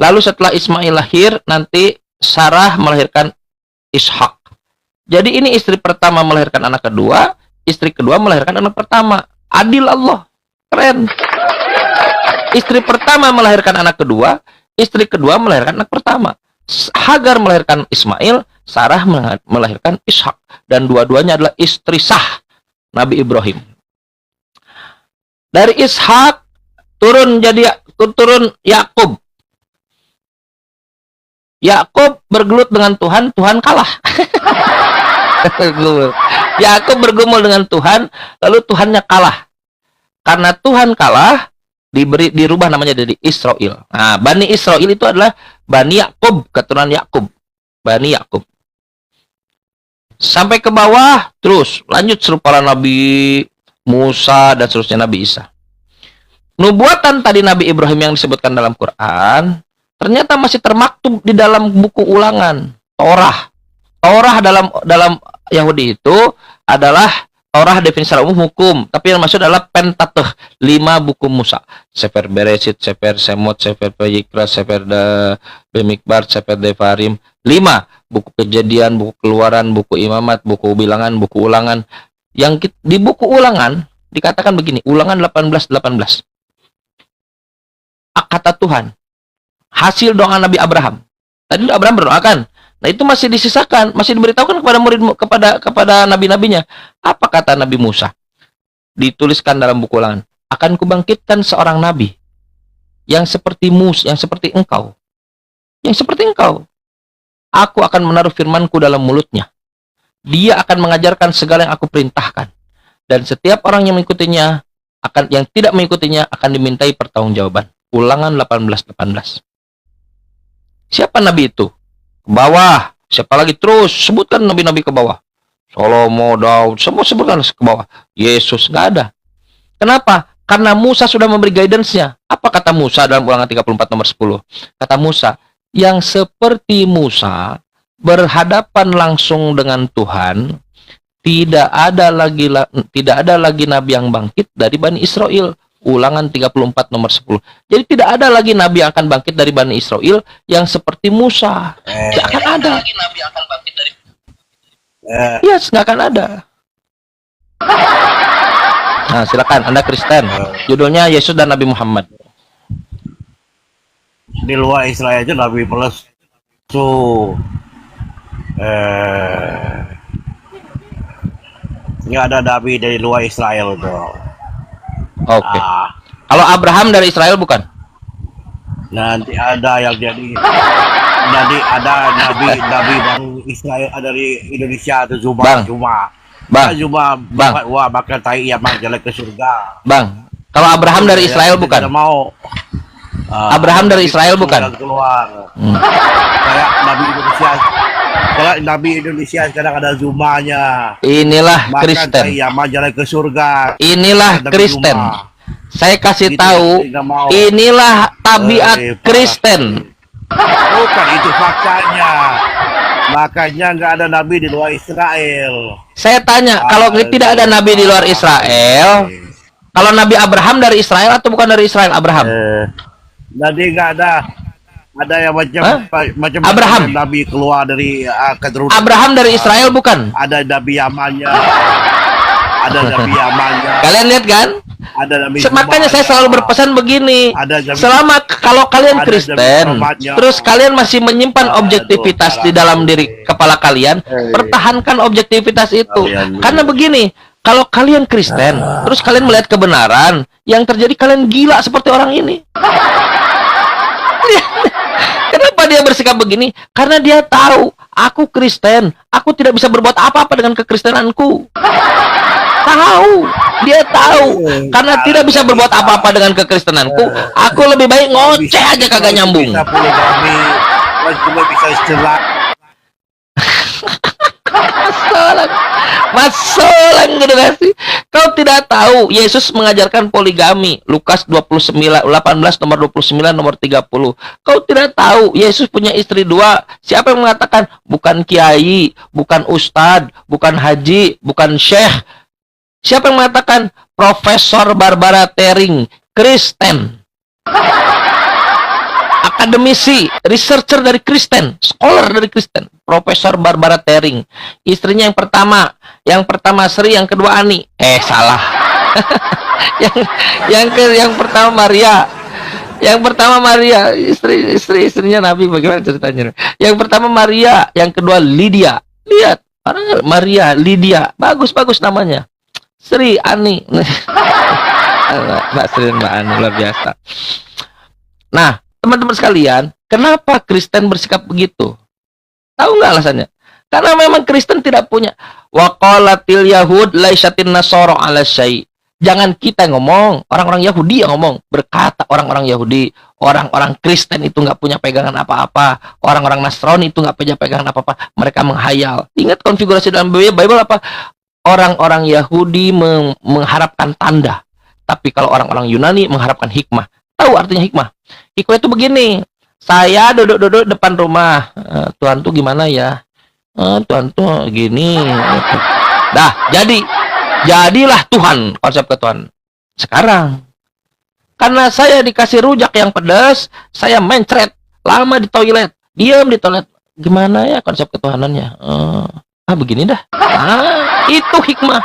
Lalu setelah Ismail lahir, nanti Sarah melahirkan Ishak. Jadi ini istri pertama melahirkan anak kedua, istri kedua melahirkan anak pertama. Adil Allah. Keren. Istri pertama melahirkan anak kedua, istri kedua melahirkan anak pertama. Hagar melahirkan Ismail, Sarah melahirkan Ishak, dan dua-duanya adalah istri sah Nabi Ibrahim. Dari Ishak turun Yakub. Yakub bergelut dengan Tuhan, Tuhan kalah. Yakub bergumul dengan Tuhan, lalu Tuhannya kalah. Karena Tuhan kalah, dirubah namanya jadi Israel. Nah, Bani Israel itu adalah Bani Yakub, keturunan Yakub. Bani Yakub. Sampai ke bawah, terus lanjut serupa Nabi Musa dan seterusnya, Nabi Isa. Nubuatan tadi Nabi Ibrahim yang disebutkan dalam Quran, ternyata masih termaktub di dalam buku ulangan, Torah. Torah dalam Yahudi itu adalah Torah definisi secara umum hukum, tapi yang maksud adalah Pentateuch, 5 buku Musa. Sefer Bereshit, Sefer Semot, Sefer Vayikra, Sefer Bemikbar, Sefer Devarim. 5 buku Kejadian, buku Keluaran, buku Imamat, buku Bilangan, buku Ulangan. Yang di buku Ulangan dikatakan begini, Ulangan 18:18. Kata Tuhan, hasil doa Nabi Abraham. Tadi Abraham berdoakan. Nah, itu masih disisakan, masih diberitahukan kepada murid, kepada nabi-nabinya. Apa kata Nabi Musa? Dituliskan dalam buku Ulangan, akan kubangkitkan seorang nabi yang seperti Musa, yang seperti engkau. Yang seperti engkau. Aku akan menaruh firmanku dalam mulutnya. Dia akan mengajarkan segala yang aku perintahkan. Dan setiap orang yang mengikutinya, yang tidak mengikutinya akan dimintai pertanggungjawaban. Ulangan 18:18. Siapa nabi itu? Ke bawah. Siapa lagi? Terus sebutkan nabi-nabi ke bawah. Salomo, Daud, semua sebutkan ke bawah. Yesus nggak ada. Kenapa? Karena Musa sudah memberi guidance-nya. Apa kata Musa dalam Ulangan 34 nomor 10? Kata Musa, yang seperti Musa berhadapan langsung dengan Tuhan, tidak ada lagi nabi yang bangkit dari Bani Israel. Ulangan 34 nomor 10. Jadi tidak ada lagi nabi yang akan bangkit dari Bani Israel yang seperti Musa. Tidak akan ada. Yes, nggak akan ada. Nah, silakan Anda Kristen. Judulnya Yesus dan Nabi Muhammad. Di luar Israel aja nabi plus nggak ada nabi dari luar Israel tuh. Oke. Kalau Abraham dari Israel bukan? Nanti ada yang jadi nanti ada nabi baru Israel dari Indonesia atau Bang. wah bakal tai ya bang jalan ke surga. Bang, kalau Abraham dari Israel bukan? Tidak mau. Abraham dari Israel bukan? Keluar. Kayak nabi Indonesia sekarang ada Zumanya. Inilah Makan Kristen. tai ya jalan ke surga. Inilah Nabi Kristen. Zuma. Saya kasih Itu tahu, yang tidak mau. inilah tabiat Kristen. Bukan itu faktanya. Makanya nggak ada nabi di luar Israel. Saya tanya, kalau tidak ada nabi di luar Israel, kalau Nabi Abraham dari Israel atau bukan dari Israel Abraham? Nanti nggak ada yang macam Abraham. nabi keluar dari keturunan. Abraham dari Israel bukan? Ada nabi Yamannya. Ada nabi Yamannya. Kalian lihat kan? Ada nabi Makanya saya Zumanya. selalu berpesan begini. Ada nabi- Selama kalau kalian ada Kristen, nabi Muhammadnya. terus kalian masih menyimpan objektivitas di dalam diri kepala kalian, pertahankan objektivitas itu. Kalian- Karena begini, kalau kalian Kristen, terus kalian melihat kebenaran, yang terjadi kalian gila seperti orang ini. Kenapa dia bersikap begini? Karena dia tahu, aku Kristen, aku tidak bisa berbuat apa-apa dengan kekristenanku. Tahu, dia tahu, karena tidak bisa berbuat apa-apa dengan kekristenanku, aku lebih baik ngoceh aja kagak nyambung. Bisa poligami, cuma bisa istilah. Masalah gitu gak sih? Kau tidak tahu Yesus mengajarkan poligami. Lukas 18 nomor 29 nomor 30. Kau tidak tahu Yesus punya istri 2. Siapa yang mengatakan? Bukan kiai, bukan ustadz, bukan haji, bukan syekh. Siapa yang mengatakan? Profesor Barbara Tering, Kristen. Akademisi, researcher dari Kristen, scholar dari Kristen, Profesor Barbara Tering. Istrinya yang pertama Sri, yang kedua Ani. Salah. yang pertama Maria. Yang pertama Maria, istrinya Nabi, bagaimana ceritanya? Yang pertama Maria, yang kedua Lydia. Lihat, orang Maria, Lydia, bagus namanya. Sri, Ani. Mbak Sri, Mbak Ani, luar biasa. Nah, teman-teman sekalian, kenapa Kristen bersikap begitu? Tahu nggak alasannya? Karena memang Kristen tidak punya waqalatil yahud laisatin nasara ala syai. Jangan kita ngomong, orang-orang Yahudi yang ngomong. Berkata orang-orang Yahudi, orang-orang Kristen itu nggak punya pegangan apa-apa. Orang-orang Nasrani itu nggak punya pegangan apa-apa. Mereka menghayal. Ingat konfigurasi dalam Bible apa? Orang-orang Yahudi mengharapkan tanda. Tapi kalau orang-orang Yunani mengharapkan hikmah. Tahu artinya hikmah? Hikmah itu begini. Saya duduk-duduk depan rumah. Tuhan tuh gimana ya? Tuhan tuh gini. Dah, jadilah Tuhan, konsep ketuhanan. Sekarang, karena saya dikasih rujak yang pedas, saya mencret lama di toilet, diam di toilet. Gimana ya konsep ketuhanannya? Begini dah. Itu hikmah.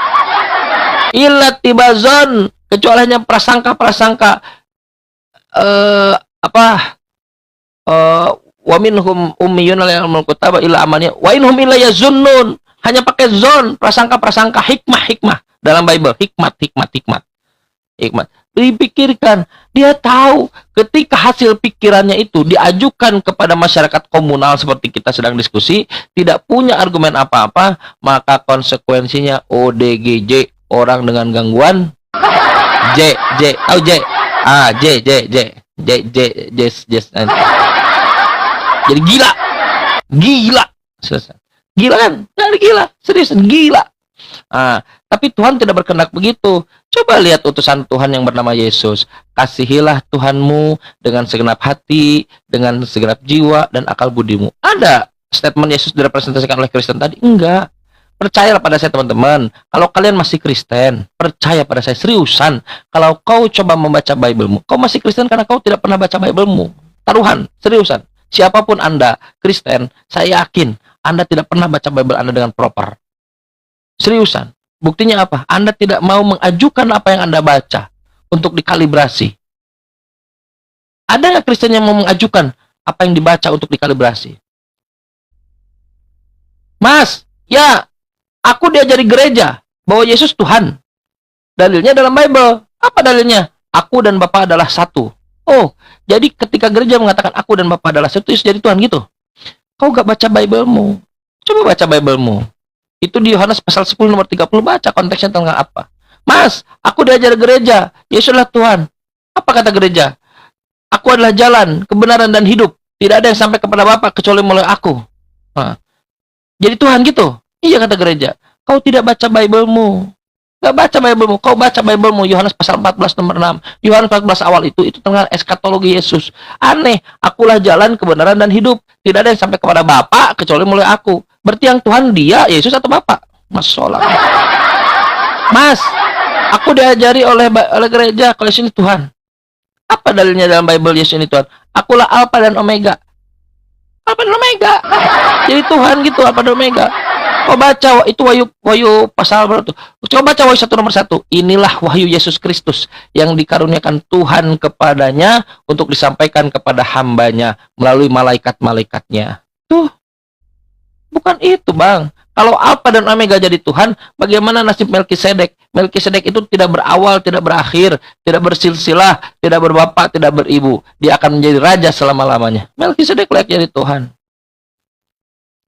Ilat tibazon, kecuali hanya prasangka-prasangka. Wa minhum ummiyun la ya'lamul kitaba illa amaniya wa inhum illa yazunnun. Hanya pakai zon, prasangka-prasangka, hikmah dalam Bible, hikmat. Dipikirkan, dia tahu ketika hasil pikirannya itu diajukan kepada masyarakat komunal seperti kita sedang diskusi, tidak punya argumen apa-apa, maka konsekuensinya ODGJ, orang dengan gangguan. Tahu J. Jadi gila. Selesai. Gila kan? Gila. Serius, gila. Tapi Tuhan tidak berkehendak begitu. Coba lihat utusan Tuhan yang bernama Yesus. Kasihilah Tuhanmu dengan segenap hati, dengan segenap jiwa, dan akal budimu. Ada statement Yesus direpresentasikan oleh Kristen tadi? Enggak. Percayalah pada saya teman-teman. Kalau kalian masih Kristen, percaya pada saya seriusan. Kalau kau coba membaca Bible-mu, kau masih Kristen karena kau tidak pernah baca Bible-mu. Taruhan, seriusan. Siapapun Anda Kristen, saya yakin Anda tidak pernah baca Bible Anda dengan proper. Seriusan. Buktinya apa? Anda tidak mau mengajukan apa yang Anda baca untuk dikalibrasi. Ada nggak Kristen yang mau mengajukan apa yang dibaca untuk dikalibrasi? Mas, ya, aku diajari gereja bahwa Yesus Tuhan. Dalilnya dalam Bible. Apa dalilnya? Aku dan Bapa adalah satu. Oh, jadi ketika gereja mengatakan aku dan Bapa adalah satu, itu jadi Tuhan gitu. Kau gak baca Bible-mu. Coba baca Bible-mu. Itu di Yohanes pasal 10 nomor 30, baca konteksnya tentang apa. Mas, aku diajar gereja, Yesus adalah Tuhan. Apa kata gereja? Aku adalah jalan, kebenaran, dan hidup. Tidak ada yang sampai kepada Bapa kecuali melalui aku. Nah, jadi Tuhan gitu? Iya kata gereja. Kau tidak baca Bible-mu. Gak baca Bible-mu. Kau baca Bible-mu. Yohanes pasal 14 nomor 6. Yohanes 14 awal itu tentang eskatologi Yesus. Aneh. Akulah jalan, kebenaran, dan hidup. Tidak ada yang sampai kepada Bapa kecuali melalui aku. Berarti yang Tuhan dia, Yesus atau Bapa? Mas, aku diajari oleh gereja kalau Yesus ini Tuhan. Apa dalilnya dalam Bible Yesus ini Tuhan? Akulah Alpha dan Omega. Alpha dan Omega. Jadi Tuhan gitu, Alpha dan Omega. Kau baca itu Wahyu pasal berapa tuh? Coba baca Wahyu 1 nomor 1. Inilah wahyu Yesus Kristus yang dikaruniakan Tuhan kepadanya untuk disampaikan kepada hambanya melalui malaikat-malaikatnya. Tuh. Bukan itu, Bang. Kalau Alpha dan Omega jadi Tuhan, bagaimana nasib Melkisedek? Melkisedek itu tidak berawal, tidak berakhir, tidak bersilsilah, tidak berbapak, tidak beribu. Dia akan menjadi raja selama-lamanya. Melkisedek layak jadi Tuhan.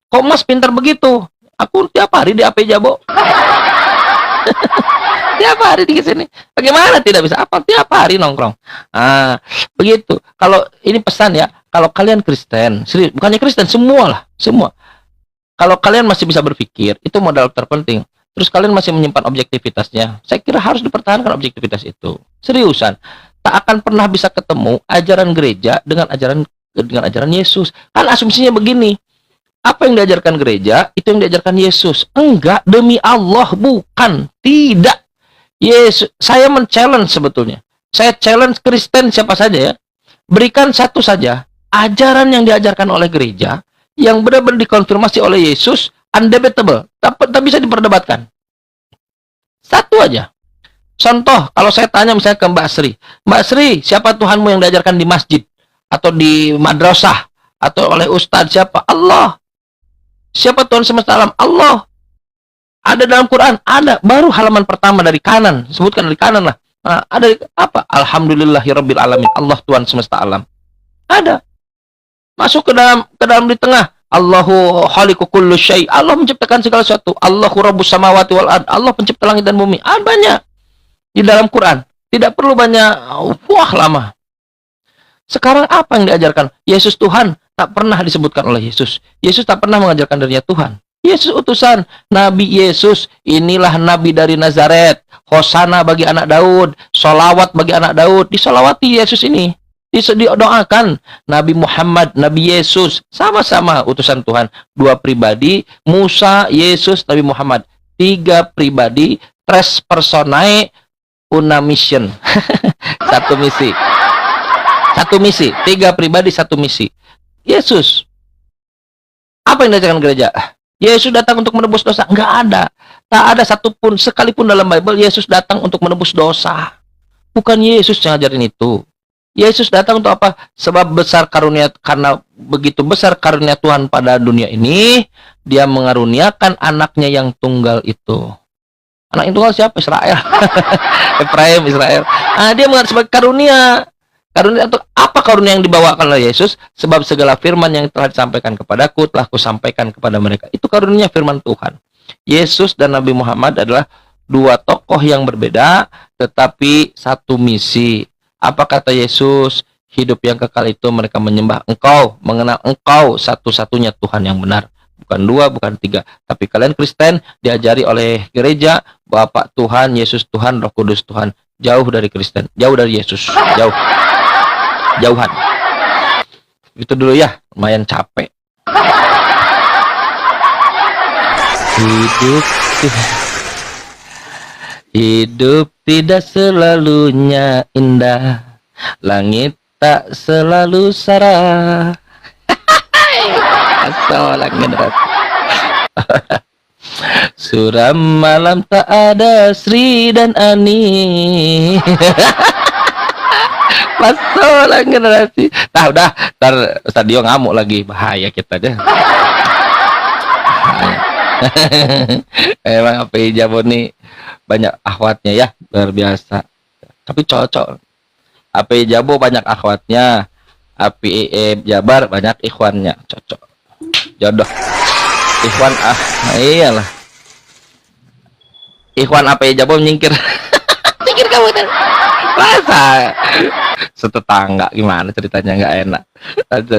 Kok Mas pintar begitu? Aku tiap hari di AP Jabo. Tiap hari di sini. Bagaimana tidak bisa apa? Tiap hari nongkrong. Ah, begitu. Kalau ini pesan ya, kalau kalian Kristen, serius, bukannya Kristen, semua lah, semua. Kalau kalian masih bisa berpikir, itu modal terpenting. Terus kalian masih menyimpan objektivitasnya. Saya kira harus dipertahankan objektivitas itu. Seriusan. Tak akan pernah bisa ketemu ajaran gereja dengan ajaran Yesus. Kan asumsinya begini. Apa yang diajarkan gereja, itu yang diajarkan Yesus. Enggak, demi Allah, bukan. Tidak. Yesus, saya men-challenge sebetulnya. Saya challenge Kristen siapa saja ya. Berikan satu saja ajaran yang diajarkan oleh gereja yang benar-benar dikonfirmasi oleh Yesus, undebatable, tak bisa diperdebatkan. Satu aja. Contoh, kalau saya tanya misalnya ke Mbak Sri, siapa Tuhanmu yang diajarkan di masjid atau di madrasah atau oleh ustadz siapa? Allah. Siapa Tuhan semesta alam? Allah. Ada dalam Quran? Ada. Baru halaman pertama dari kanan. Sebutkan dari kanan lah. Nah, ada apa? Alhamdulillahirabbil alamin. Allah Tuhan semesta alam. Ada. Masuk ke dalam di tengah. Allahu khaliqu kullu syai. Allah menciptakan segala sesuatu. Allahu rabbus samawati wal ard. Allah pencipta langit dan bumi. Ada banyak di dalam Quran. Tidak perlu banyak lama. Sekarang apa yang diajarkan? Yesus Tuhan tak pernah disebutkan oleh Yesus. Yesus tak pernah mengajarkan dirinya Tuhan. Yesus utusan. Nabi Yesus, inilah Nabi dari Nazaret. Hosana bagi anak Daud. Sholawat bagi anak Daud. Disolawati Yesus ini. Didoakan. Nabi Muhammad, Nabi Yesus. Sama-sama utusan Tuhan. Dua pribadi. Musa, Yesus, Nabi Muhammad. Tiga pribadi. Tres personae. Una mission. Satu misi. Satu misi, tiga pribadi, satu misi. Yesus. Apa yang diajarkan gereja? Yesus datang untuk menebus dosa. Enggak ada. Tak ada satupun, sekalipun dalam Bible, Yesus datang untuk menebus dosa. Bukan Yesus yang ngajarin itu. Yesus datang untuk apa? Sebab besar karunia, karena begitu besar karunia Tuhan pada dunia ini, dia mengaruniakan anaknya yang tunggal itu. Anak yang tunggal siapa? Israel. Efraim, Israel. Dia mengatakan sebagai karunia. Karunia untuk apa karunia yang dibawakan oleh Yesus? Sebab segala firman yang telah disampaikan kepadaku telah kusampaikan kepada mereka. Itu karunia firman Tuhan. Yesus dan Nabi Muhammad adalah dua tokoh yang berbeda, tetapi satu misi. Apa kata Yesus? Hidup yang kekal itu mereka menyembah Engkau, mengenal Engkau satu-satunya Tuhan yang benar. bukan 2, bukan 3. Tapi kalian Kristen diajari oleh gereja Bapak Tuhan, Yesus Tuhan, Roh Kudus Tuhan. Jauh dari Kristen, jauh dari Yesus, jauh. Jauhan. Itu dulu ya, lumayan capek. Hidup tidak selalunya indah. Langit tak selalu cerah. Assalamualaikum. Suram malam tak ada Sri dan Ani. Masalah generasi. Nah udah, ntar Stadio ngamuk lagi, bahaya kita deh. Emang API Jabo nih banyak akhwatnya ya, luar biasa. Tapi cocok. API Jabo banyak akhwatnya, API Jabar banyak ikhwannya, cocok. Jodoh. Ikhwan iyalah. Ikhwan API Jabo nyingkir. Nyingkir kamu kan. Masa setetangga gimana ceritanya, nggak enak.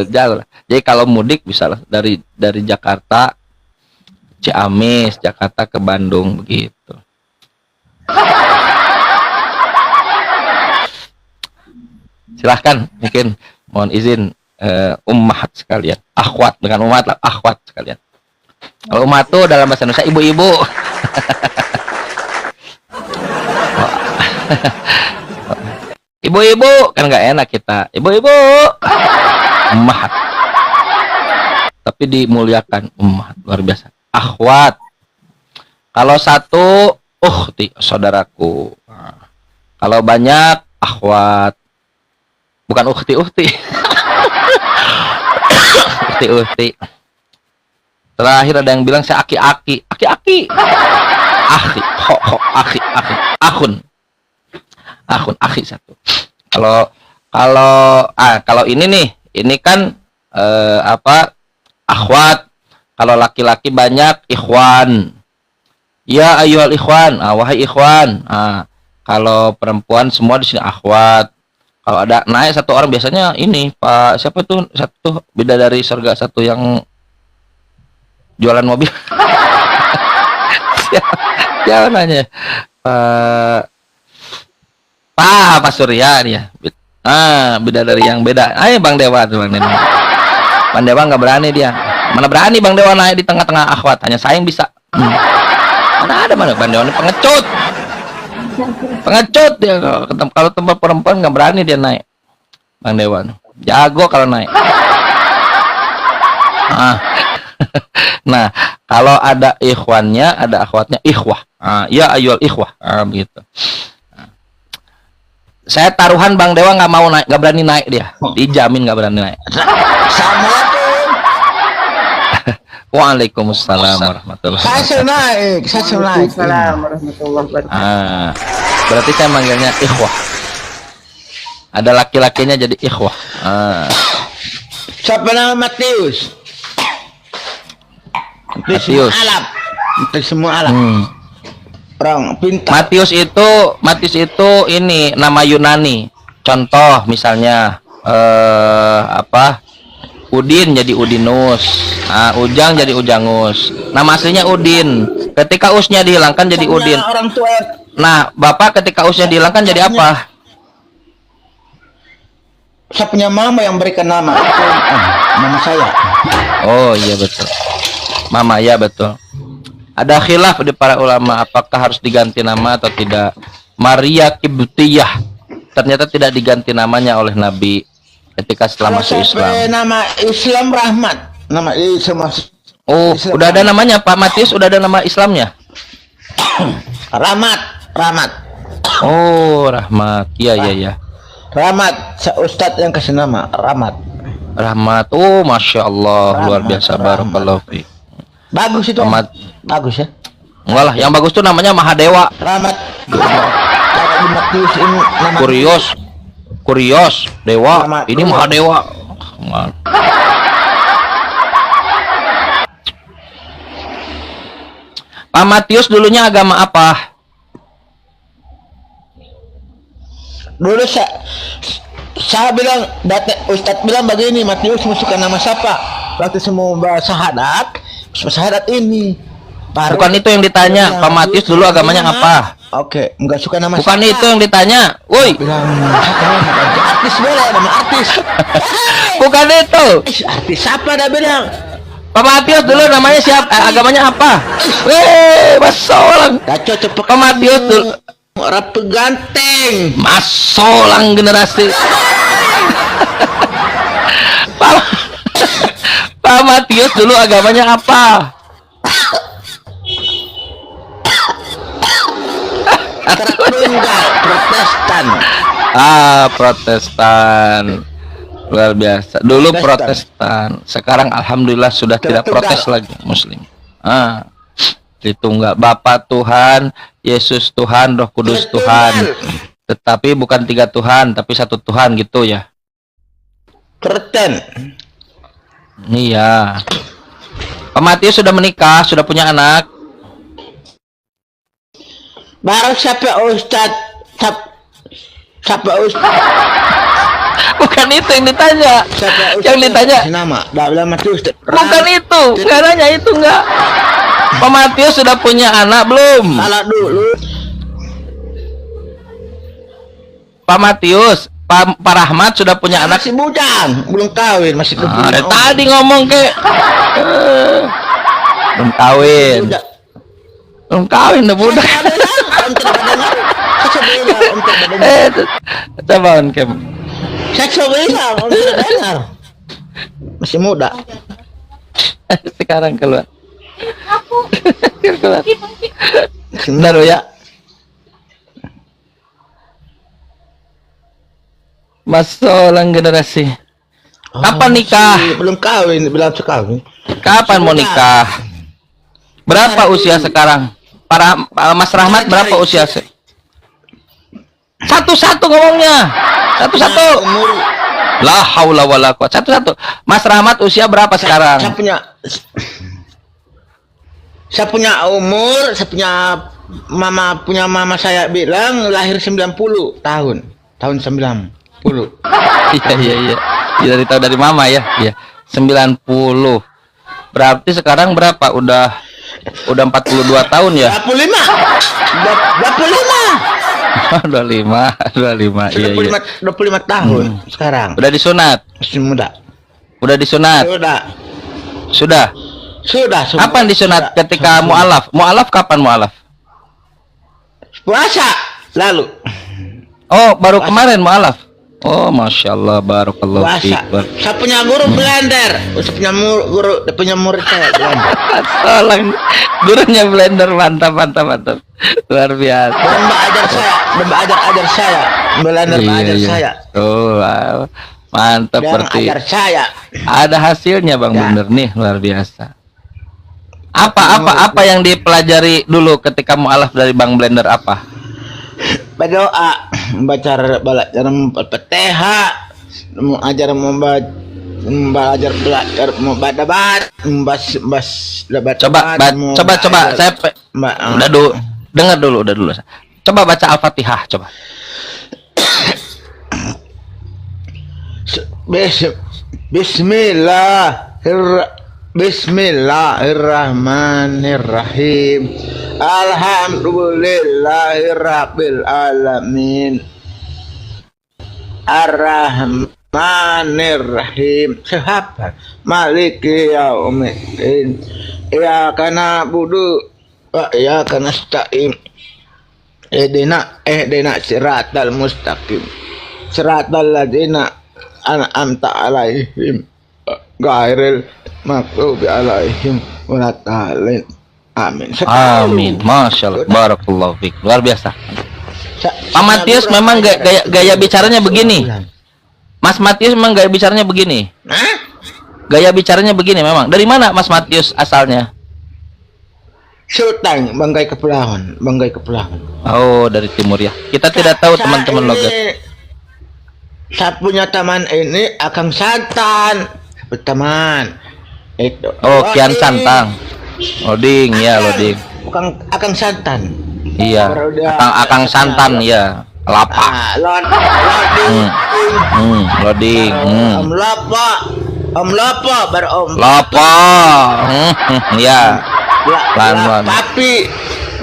Jauh lah. Jadi kalau mudik bisa lah dari Jakarta, Ciamis, Jakarta ke Bandung begitu. Silahkan, mungkin mohon izin ummahat sekalian, akhwat, dengan umat lah, akhwat sekalian. Kalau umat tuh dalam bahasa Indonesia ibu-ibu. Ibu-ibu kan nggak enak kita, ibu-ibu. Ummahat. Tapi dimuliakan, ummahat, luar biasa. Akhwat. Kalau satu, saudaraku. Kalau banyak, akhwat. Bukan uhti. Uhti. Terakhir ada yang bilang saya aki-aki. Akhi. Akhun, akhi satu. Kalau ini nih, ini kan akhwat. Kalau laki-laki banyak ikhwan. Ya ayyuhal ikhwan, wahai ikhwan. Kalau perempuan semua di sini akhwat. Kalau ada naik satu orang biasanya ini Pak siapa tuh, satu bidadari surga satu yang jualan mobil. Siapa nanya? Pak Surya dia. Bidadari yang beda. Ayo Bang Dewa tuh Bang Dewa. Bang Dewa nggak berani dia. Mana berani Bang Dewa naik di tengah-tengah akhwat, hanya saya yang bisa. Mana Bang Dewa ini pengecut. Pengecut dia, kalau tempat perempuan nggak berani dia naik. Bang Dewa jago kalau naik. Nah, kalau ada ikhwannya, ada akhwatnya, ikhwah. Ya ayyuhal ikhwah, begitu. Saya taruhan Bang Dewa nggak mau naik, nggak berani naik dia. Dijamin nggak berani naik. Assalamualaikum. Waalaikumsalam warahmatullahi wabarakatuh. Saya naik. Berarti saya manggilnya ikhwah. Ada laki-lakinya jadi ikhwah. Siapa nama Matius? Matius. Untuk semua alam. Orang pintar. Matius itu ini nama Yunani. Contoh misalnya Udin jadi Udinus. Ujang jadi Ujangus. Nama aslinya Udin. Ketika usnya dihilangkan jadi Udin. Orang tua. Nah, Bapak ketika usnya dihilangkan jadi apa? Saya punya mama yang berikan nama. Nama saya. Oh iya betul. Mama ya betul. Ada khilaf di para ulama apakah harus diganti nama atau tidak. Maria Kibtiyah ternyata tidak diganti namanya oleh Nabi ketika setelah masuk Islam. Nama Islam Rahmat. Nama Islam. Oh, Islam udah ada namanya Pak Matius, udah ada nama Islamnya. Rahmat. Oh, Rahmat. Iya. Rahmat, Ustadz yang kasih nama Rahmat. Oh, masya Allah, luar biasa. Barakallahu fi. Bagus itu. Rahmat. Bagus ya. Enggak lah, yang bagus tuh namanya Mahadewa. Rahmat. Matius ini nama. Kurios, Dewa. Rahmat. Ini Mahadewa. Pak Matius dulunya agama apa? Dulu saya bilang, Ustadz bilang begini, Matius masukkan nama siapa? Waktu semua bahas syahadat, syahadat ini. Baru Bukan itu yang ditanya. Pak Matius dulu agamanya apa? Oke, enggak suka nama Bukan siapa. itu yang ditanya. Woi, Bilang artis bela nama artis. bukan itu. Artis siapa dah bilang? Pak Matius dulu namanya siapa? Agamanya apa? Masolang. Dah cocok Pak Matius dulu. orang peganteng. Masolang generasi. Pak, Pak Matius dulu agamanya apa? Tertunggal Protestan. Protestan. Luar biasa. Dulu Protestan. Sekarang alhamdulillah sudah tidak protes lagi Muslim. Ditunggal Bapa Tuhan, Yesus Tuhan, Roh Kudus Tuhan. Tetapi bukan 3 Tuhan, tapi 1 Tuhan gitu ya. Kristen. Iya. Pak Matius sudah menikah, sudah punya anak. Baru siapa Ustad? Siapa Ustad? Bukan itu yang ditanya. Siapa Ustad? Yang ditanya. Nama. Dah bilang mati Ustad. Bukan itu. Nggak nanya itu enggak. Pak Matius sudah punya anak belum? Salah dulu. Pak Matius, Pak Rahmat sudah punya anak. Masih bujang, belum kawin, masih Dari tadi ngomong ke belum kawin. Belum kawin udah budak. Coba on cam. Saya bilang, untuk dengar. Masih muda. Sekarang keluar. Aku. Keluar. Bangki. Sebentar ya. Masolang generasi. Kapan nikah? Belum kawin, bilang sekawin. Kapan mau nikah? Berapa usia sekarang? Para Mas Rahmat berapa usia? Satu-satu ngomongnya. Satu-satu. Umur. La haula wala quwata. Satu-satu. Mas Rahmat usia berapa sekarang? Saya punya umur, saya punya mama saya bilang lahir 90 tahun. Tahun 90. Iya. Dari tahu dari mama ya. Iya. 90. Berarti sekarang berapa? Udah 42 tahun ya? 25. 25. Iya. 25 tahun sekarang. Udah disunat? Masih muda. Udah disunat? Sudah. Kapan disunat? Ketika mu'alaf. Mu'alaf kapan mu'alaf? Puasa lalu. Oh, baru kemarin mu'alaf. Oh, masya Allah, barakallahu fiik. Saya punya guru blender. Saya punya murid saya blender. Tolong, gurunya blender, mantap. Luar biasa. Dan ajar saya. Blender ajar saya. Oh, wow. Mantap berarti. Ajar saya. Ada hasilnya Bang Blender nih, luar biasa. Apa yang dipelajari dulu ketika mu'alaf dari Bang Blender apa? Berdoa, belajar Al-Fatihah, belajar Coba saya udah dulu dengar dulu coba baca Al-Fatihah coba. Bismillahirrahmanirrahim. Alhamdulillahirabbil alamin. Ar-Rahmanir-Rahim. Sahabat. Maliki yaumiddin. Iyyaka na'budu wa iyyaka nasta'in. Ihdina siratal mustaqim. Siratal ladzina an'amta 'alaihim ghairil maghdubi 'alaihim waladdallin. Amin. Amin. Masya Allah. Barakallahu fiik. Luar biasa. Pak Matius memang gaya bicaranya begini. Mas Matius memang gaya bicaranya begini. Gaya bicaranya begini memang. Dari mana Mas Matius asalnya? Sultan, Banggai Kepulauan. Oh, dari timur ya. Kita tidak tahu teman-teman logat. Saya punya teman ini Akang Santan. Teman. Itu. Oh, Kian Santang. Loading ya, loading. Akang Santan. Iya. Akang Santan ya. Lapak. Loading. Loading. Lapak. Om Lopo baru Om. Lopo. Ya. Pelan-pelan. Papi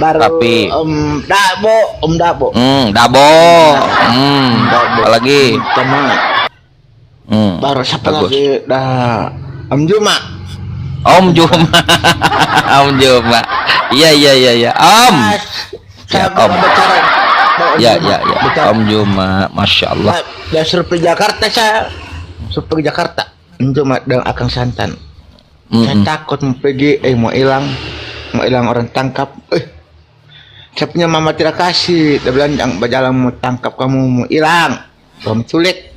baru Papi. Om Dabo, Om Dabo. Dabo. Dabo. Apalagi? Teman. Baru siapa Bagus. lagi? Dah Om Juma. Om Juma. Om Juma. Iya. Om. Ya, Om. Ya. Om Juma. Masya Allah. Dia suruh pergi Jakarta saya. Suruh pergi Jakarta. Om Juma dan Akang Santan. Saya takut mau pergi, mau hilang orang tangkap. Saya punya mama tidak kasih. Dia bilang jangan berjalan mau tangkap kamu mau hilang, kamu sulit.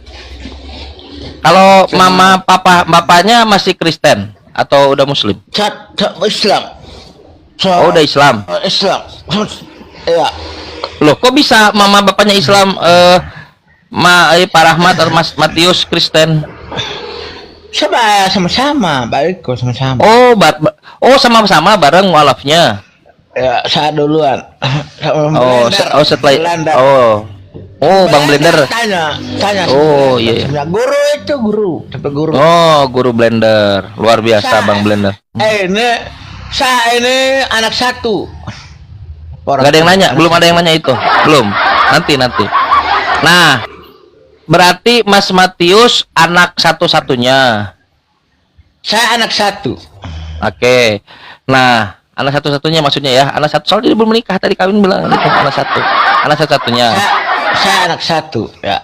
Kalau mama, bapaknya masih Kristen atau udah Muslim? Saya Islam. Oh, udah Islam. Islam. Iya. Loh, kok bisa mama bapaknya Islam? Pak Rahmat atau Mas Matius Kristen? Sama-sama, baik kok sama-sama. Oh, sama-sama bareng mualafnya. Ya, saya duluan. Setelah Belanda. Bang Blender. Tanya. Oh, iya. Guru itu guru, tapi guru. Oh, guru Blender. Luar biasa Bang Blender. Saya ini anak satu. Gak ada yang nanya, belum ada yang nanya itu. Belum. Nanti. Nah, berarti Mas Matius anak satu-satunya. Saya anak satu. Oke. Nah, anak satu-satunya maksudnya ya. Anak satu soalnya dia belum menikah tadi kawin bilang anak satu. Anak satu-satunya. Saya anak satu, ya.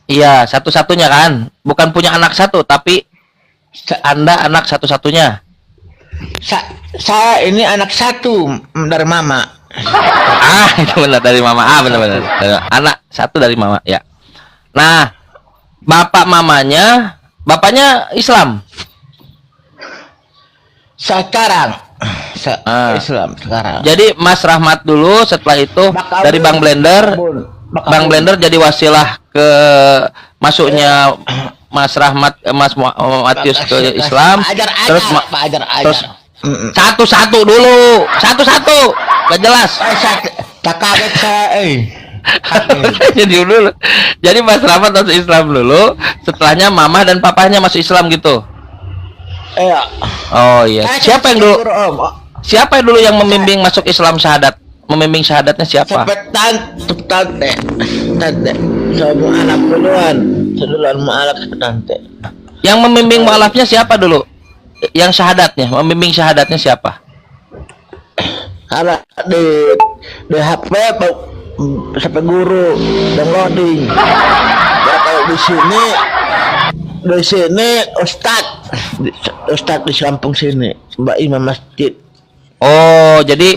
Iya, satu-satunya kan. Bukan punya anak satu, tapi Anda anak satu-satunya. Saya ini anak satu dari mama. Itu benar dari mama. Benar. Anak satu dari mama, ya. Nah, bapaknya Islam. Sekarang Islam sekarang. Jadi Mas Rahmat dulu, setelah itu dari Bang Blender. Bang Blender jadi wasilah ke masuknya Mas Rahmat, Mas Matius ke Islam. Terus satu-satu dulu, satu-satu, gak jelas. Tak kaget saya. Jadi Mas Rahmat masuk Islam dulu, setelahnya mama dan papanya masuk Islam gitu. Iya. Oh iya. Siapa yang dulu yang membimbing masuk Islam syahadat? Membimbing syahadatnya siapa? Tante. Sama anak duluan. Seduluan mualaf tante. Yang membimbing mualafnya siapa dulu? Yang syahadatnya, membimbing syahadatnya siapa? Ada di HP sampai guru dan loading. Ya, kalau di sini Ustadz di kampung sini, Mbak Imam Masjid. Oh, jadi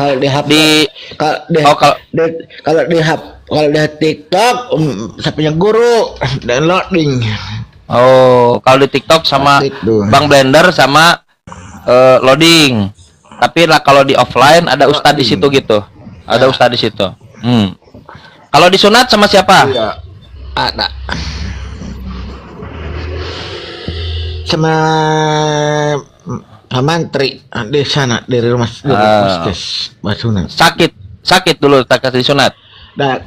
kalau di TikTok saya punya guru dan loading. Oh, kalau di TikTok sama Bang Blender sama loading. Tapi lah kalau di offline ada ustadz di situ gitu. Ada ustadz di situ. Kalau di sunat sama siapa? Iya, ada. Sama mantri di sana dari rumah puskes Basuna. Sakit dulu tak kasih sunat. Dan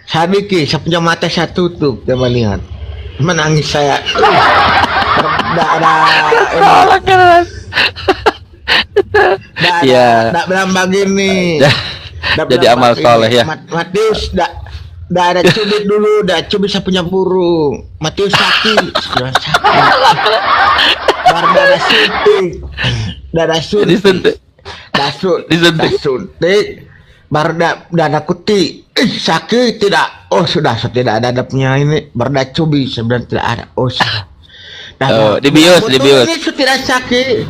Sadiki, saya punya mata saya tutup dia melihat. Menangis saya. Tidak bilang begini. Jadi amal soleh ya. Matius, dah ada cubit dulu, dah cubit saya punya burung. Matius sakit. Baru ada suntik. Disuntik. Baru ada kuti. Sakit tidak? Oh sudah tidak ada punya ini. Baru ada cubit sebenarnya tidak ada. Oh sudah. Dibius. Ini tidak sakit.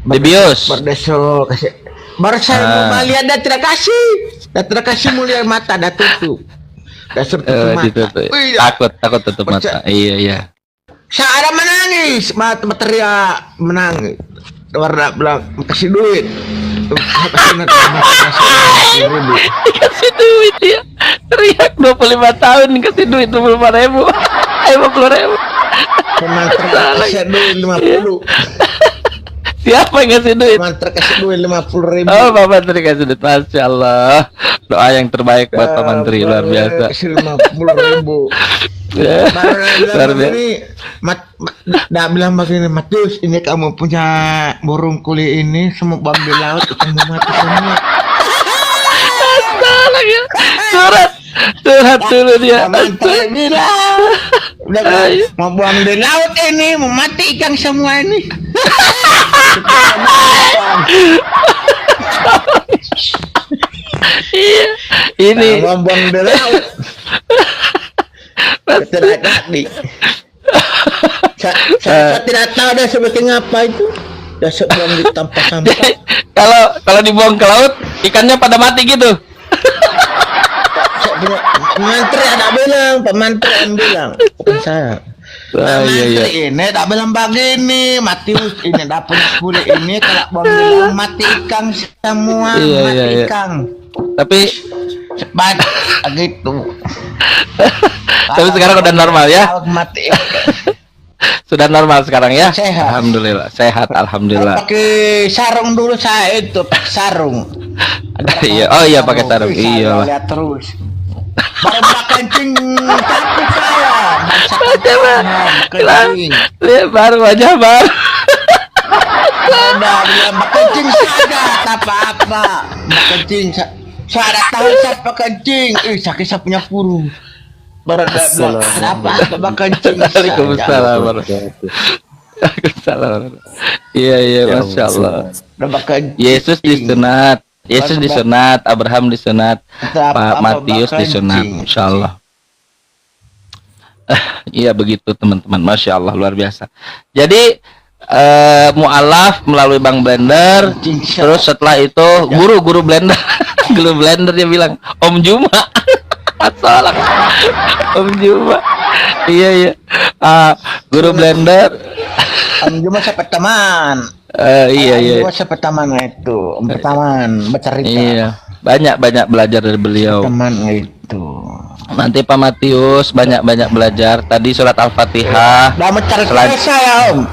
Dibius. Berdesol kasih. Baru saya mau lihat dan tidak kasih mulia mata dah tutup. Dah suruh tutup mata. Takut tutup mata. Iya. Saya ada menangis, teriak menangis. Warna bilang kasih duit. Kasih duit ya. Teriak 25 tahun kasih duit 25.000. 50.000. Pemantar kasih duit 50. Siapa yang kasih duit? Pemantar kasih duit 50.000. Oh, Pak Menteri kasih duit. Masya Allah. Doa yang terbaik buat Pak Menteri, luar biasa. Kasih 50.000. Baru Luar bilang biasa. begini, dah bilang begini, Matius, ini kamu punya burung kuli ini semua bang di laut kamu mati semua. Salah ya. Curhat dulu dia. Mantra bilang, udah mau buang di laut ini, mau mati ikan semua ini. Iya. Ini Mau buang di laut. Terhati. Saya tidak tahu dah sebetulnya apa itu. Dah sebelum ditampak sampah. kalau dibuang ke laut, ikannya pada mati gitu. Pemantri ada bilang, pemantri yang bilang, bukan saya. Pemantri ini tak bilang begini, Matius ini dah punya kulit ini kalau bang bilang mati ikan semua, mati ikan. Tapi Cepat gitu. tapi sekarang udah normal ya. Mati. Sudah normal sekarang ya. Sehat. Alhamdulillah, sehat alhamdulillah. Pakai sarung dulu saya itu, pakai sarung. Iya, oh iya pakai sarung. Iya. Lihat terus. Baru kencing takut saya. Coba. Kencing. Lihat baru aja baru. Udah bilang kencing saja, tak apa-apa. Kencing. Saya ada tahu siapa kencing. Sakit saya punya furu. Baru bilang apa kencing. Waalaikumsalam. Waalaikumsalam. Iya, masya Allah. Yesus disunat. Yesus disunat, Abraham disunat, Pak Matius disunat, insya Allah. Iya begitu teman-teman, masya Allah luar biasa. Jadi mualaf melalui Bang Blender, terus setelah itu guru Blender, guru Blender dia bilang Om Juma, salah, Om Juma, iya, guru Blender. Om Juma siapa teman? Iya. Om Juma siapa teman itu? Om teman bercerita. Iya, banyak belajar dari beliau. Teman itu. Nanti Pak Matius banyak belajar. Tadi surat Al-Fatihah. Dah mencari saya Om.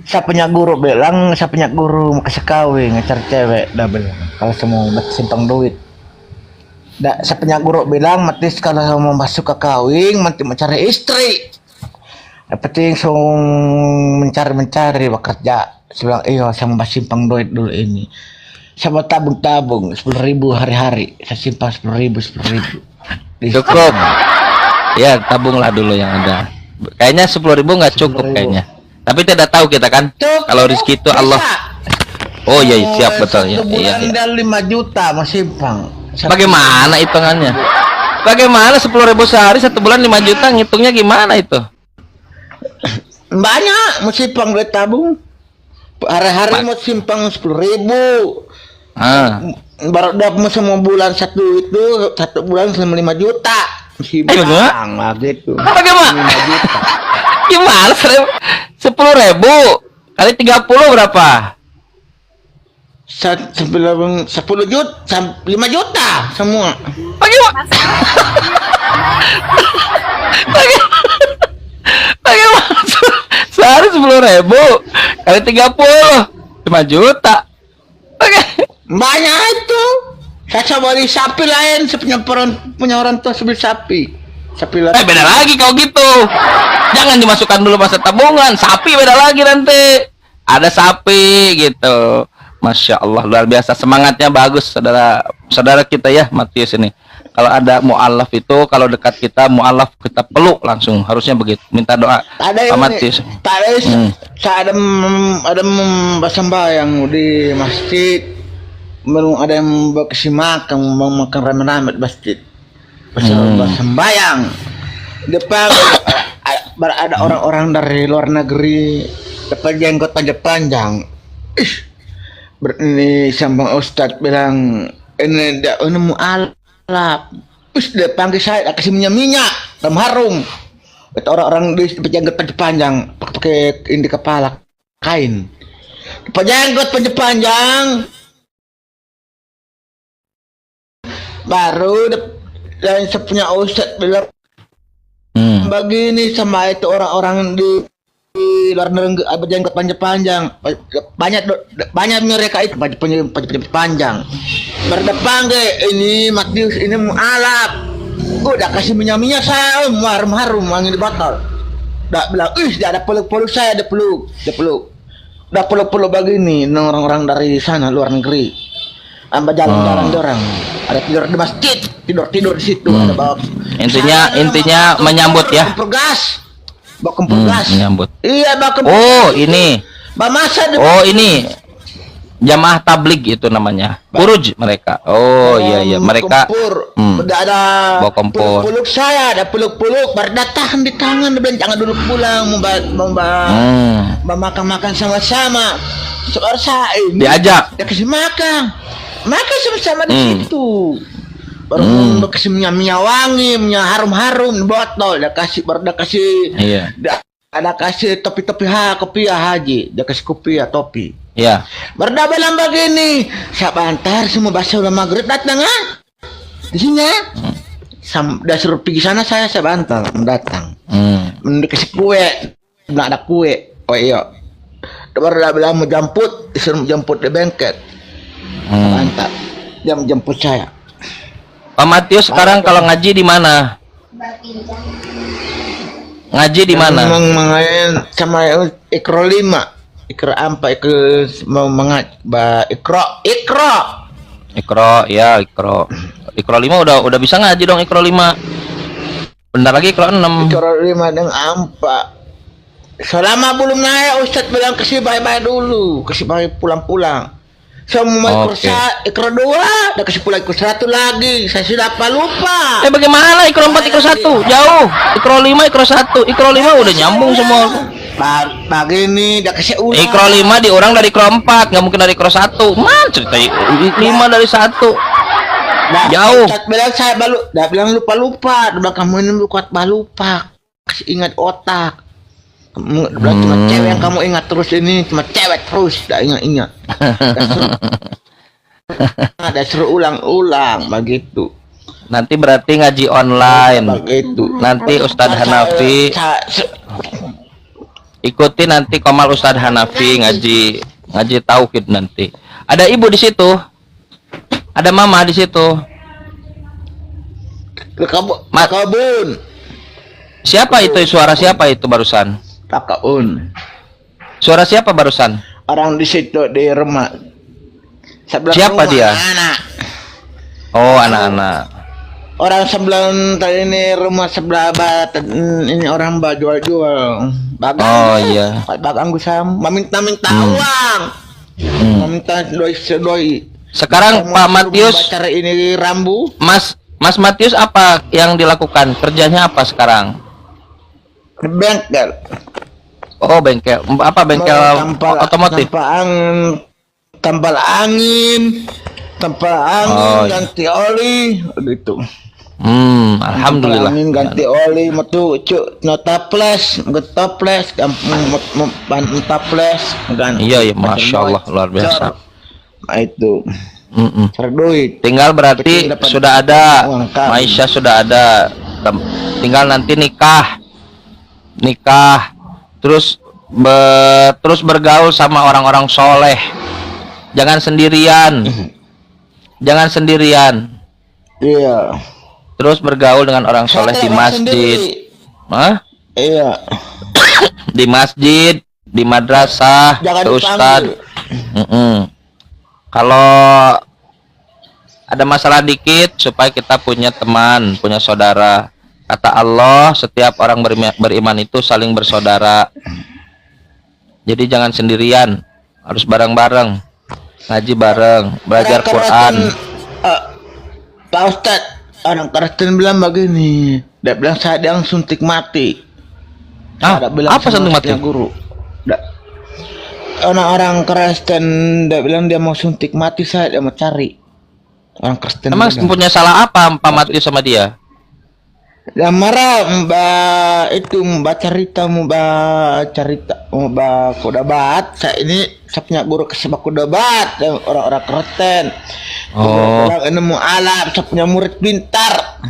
Saya punya guru bilang, saya punya guru mau kasih kawin ngecar cewek. Dah bilang kalau semua simpang duit. Saya punya guru bilang, Matius kalau mau masuk ke kawin, nanti mencari istri. Yang penting mencari bekerja. Saya bilang, iya saya mau simpang duit dulu ini. Saya mau tabung 10.000 hari-hari. Saya simpan 10.000. Cukup. Ya tabunglah dulu yang ada. Kayaknya 10.000 nggak cukup kayaknya. Tapi tidak tahu kita kan. Cukup. Kalau rezeki itu Allah. Oh iya siap betul ya. Iya. Bulan 5 juta mau simpang. Bagaimana hitungannya? Bagaimana 10.000 sehari 1 bulan 5 juta ngitungnya gimana itu? Banyak mau simpang duit tabung. Hari-hari mau simpang 10.000. Baru dapat mau semua bulan satu bulan 5 juta. Simpang lah gitu. Bagaimana? 5 juta. Gimana? 10.000 kali 30 berapa? 10 juta, 5 juta semua. Bagaimana? Bagaimana? Sehari 10.000 kali 30 5 juta. Banyak itu. Saya beli sapi lain, saya punya orang tua beli sapi. Sapi lain. Beda lagi kalau gitu. Jangan dimasukkan dulu masa tabungan. Sapi beda lagi nanti. Ada sapi gitu. Masya Allah luar biasa, semangatnya bagus saudara kita ya Matius ini. Kalau ada mualaf itu, kalau dekat kita mualaf kita peluk langsung, harusnya begitu. Minta doa Pak Matius. Saya ada sembahyang di masjid, belum ada yang kasih makan, mau makan rame-rame di masjid. Sembahyang depan ada orang-orang dari luar negeri, depan jenggot panjang. Ini sambang Ustadz bilang ini mualaf. Terus dia panggil saya kasih minyak dalam harum. Itu orang-orang di jenggot panjang pakai ini kepala kain. Jenggot panjang. Baru dan saya punya Ustadz bilang begini sama itu orang-orang di luar negeri berjenggot panjang banyak mereka itu panjang berdepan ke ini Matius ini mualaf udah kasih minyak saya, harum-harum angin di botol. Udah bilang, ada peluk-peluk saya, ada peluk. Udah peluk-peluk begini, orang-orang dari sana luar negeri. Amba jalan-jalan dorang. Ada tidur di masjid, tidur di situ. Ada bawa. Intinya menyambut ya. Kompor gas. Bawa kompor gas. Menyambut. Iya, bawa kompor. Oh, ini. Oh, ini. Jamaah tabligh itu namanya. Puruj mereka. Oh, iya mereka. Kompor. Hmm. Udah ada Bawa kompor. peluk saya, ada peluk-peluk, baru datang di tangan, bilang jangan dulu pulang, mau makan-makan sama-sama. Soal saya ini Diajak. dia kasih makan sama-sama di situ. Baru kasih minyak wangi, minyak harum-harum di botol, baru kasih. Iya. Ada kasih topi-topi kopiah haji, dia kasih kopiah topi. Iya. Baru dah bilang begini, sebentar semua bahasa udah maghrib datang di sini dah suruh pergi sana saya sebentar datang. Dikasih kue, nggak ada kue. Oh iya. Baru dah bilang mau disuruh jemput di bengkel. Sebentar, dia menjemput saya. Pak Matius sekarang kalau ngaji di mana? Ngaji di mana? Mengain sama Ikro 5. Ikro apa? Mau mengaji Ikro ya Ikro 5 udah bisa ngaji dong. Ikro 5 bentar lagi Ikro 6. Ikro 5 dengan ampa. Selama belum naik Ustadz bilang kasih bye-bye dulu, kasih bye pulang-pulang. Semua Ikro 2 udah kasih pulang Ikro 1 lagi. Saya sudah lupa. Bagaimana Ikro 4 Ikro 1 jauh. Ikro 5 Ikro 1 Ikro 5 udah nyambung semua. Begini udah kasih ulang. Ikro 5 diurang dari Ikro 4, nggak mungkin dari Ikro 1. Man cerita 5 dari 1 jauh. Bilang saya bilang lupa. Udah kamu ini kuat lupa. Kasih ingat otak. Cuma cewek yang kamu ingat terus ini, cuma cewek terus, dah ingat. Ada suruh ulang-ulang begitu. Nanti berarti ngaji online. Begitu. Nanti Ustadz Hanafi ikuti nanti Komal Ustadz Hanafi ngaji tauhid nanti. Ada ibu di situ. Ada mama di situ. Kabun. Siapa itu? Suara siapa itu barusan? Pakun. Suara siapa barusan? Orang di situ di rumah. Siapa dia? Anak. Oh, anak-anak. Orang sebelum ini rumah sebelah ini orang jual-jual. Oh iya. Bagang gusam, meminta uang. Meminta doi. Sekarang Pak Matius, cara ini rambu. Mas Matius apa yang dilakukan? Kerjanya apa sekarang? Bengkel. Oh, bengkel. Apa bengkel otomotif? Tambal angin, ganti oli gitu. Alhamdulillah. Angin ganti oli, metu nota plus, getoples, toples, Iya, masya Allah luar biasa. Nah, itu. Duit. Tinggal berarti sudah ada, Maisha sudah ada. Tinggal nanti nikah, terus bergaul sama orang-orang soleh. Jangan sendirian. Iya. Terus bergaul dengan orang soleh di masjid. Iya. Di masjid, di madrasah, ke ustad. Kalau ada masalah dikit supaya kita punya teman, punya saudara. Kata Allah, setiap orang beriman itu saling bersaudara. Jadi jangan sendirian, harus bareng-bareng. Ngaji bareng, belajar Quran. Pak Ustadz, orang Kristen bilang begini, dia bilang saya yang suntik mati. Apa suntik mati? Guru. Orang Kristen dia bilang dia mau suntik mati, dia mau cari. Orang Kristen. Emang punya salah apa Pak Matius sama dia? Ya marah mbak cerita kudabat. Saya ini saya punya guru kesebak kudabat orang-orang Kristen. Orang ini mau alam, saya punya murid pintar.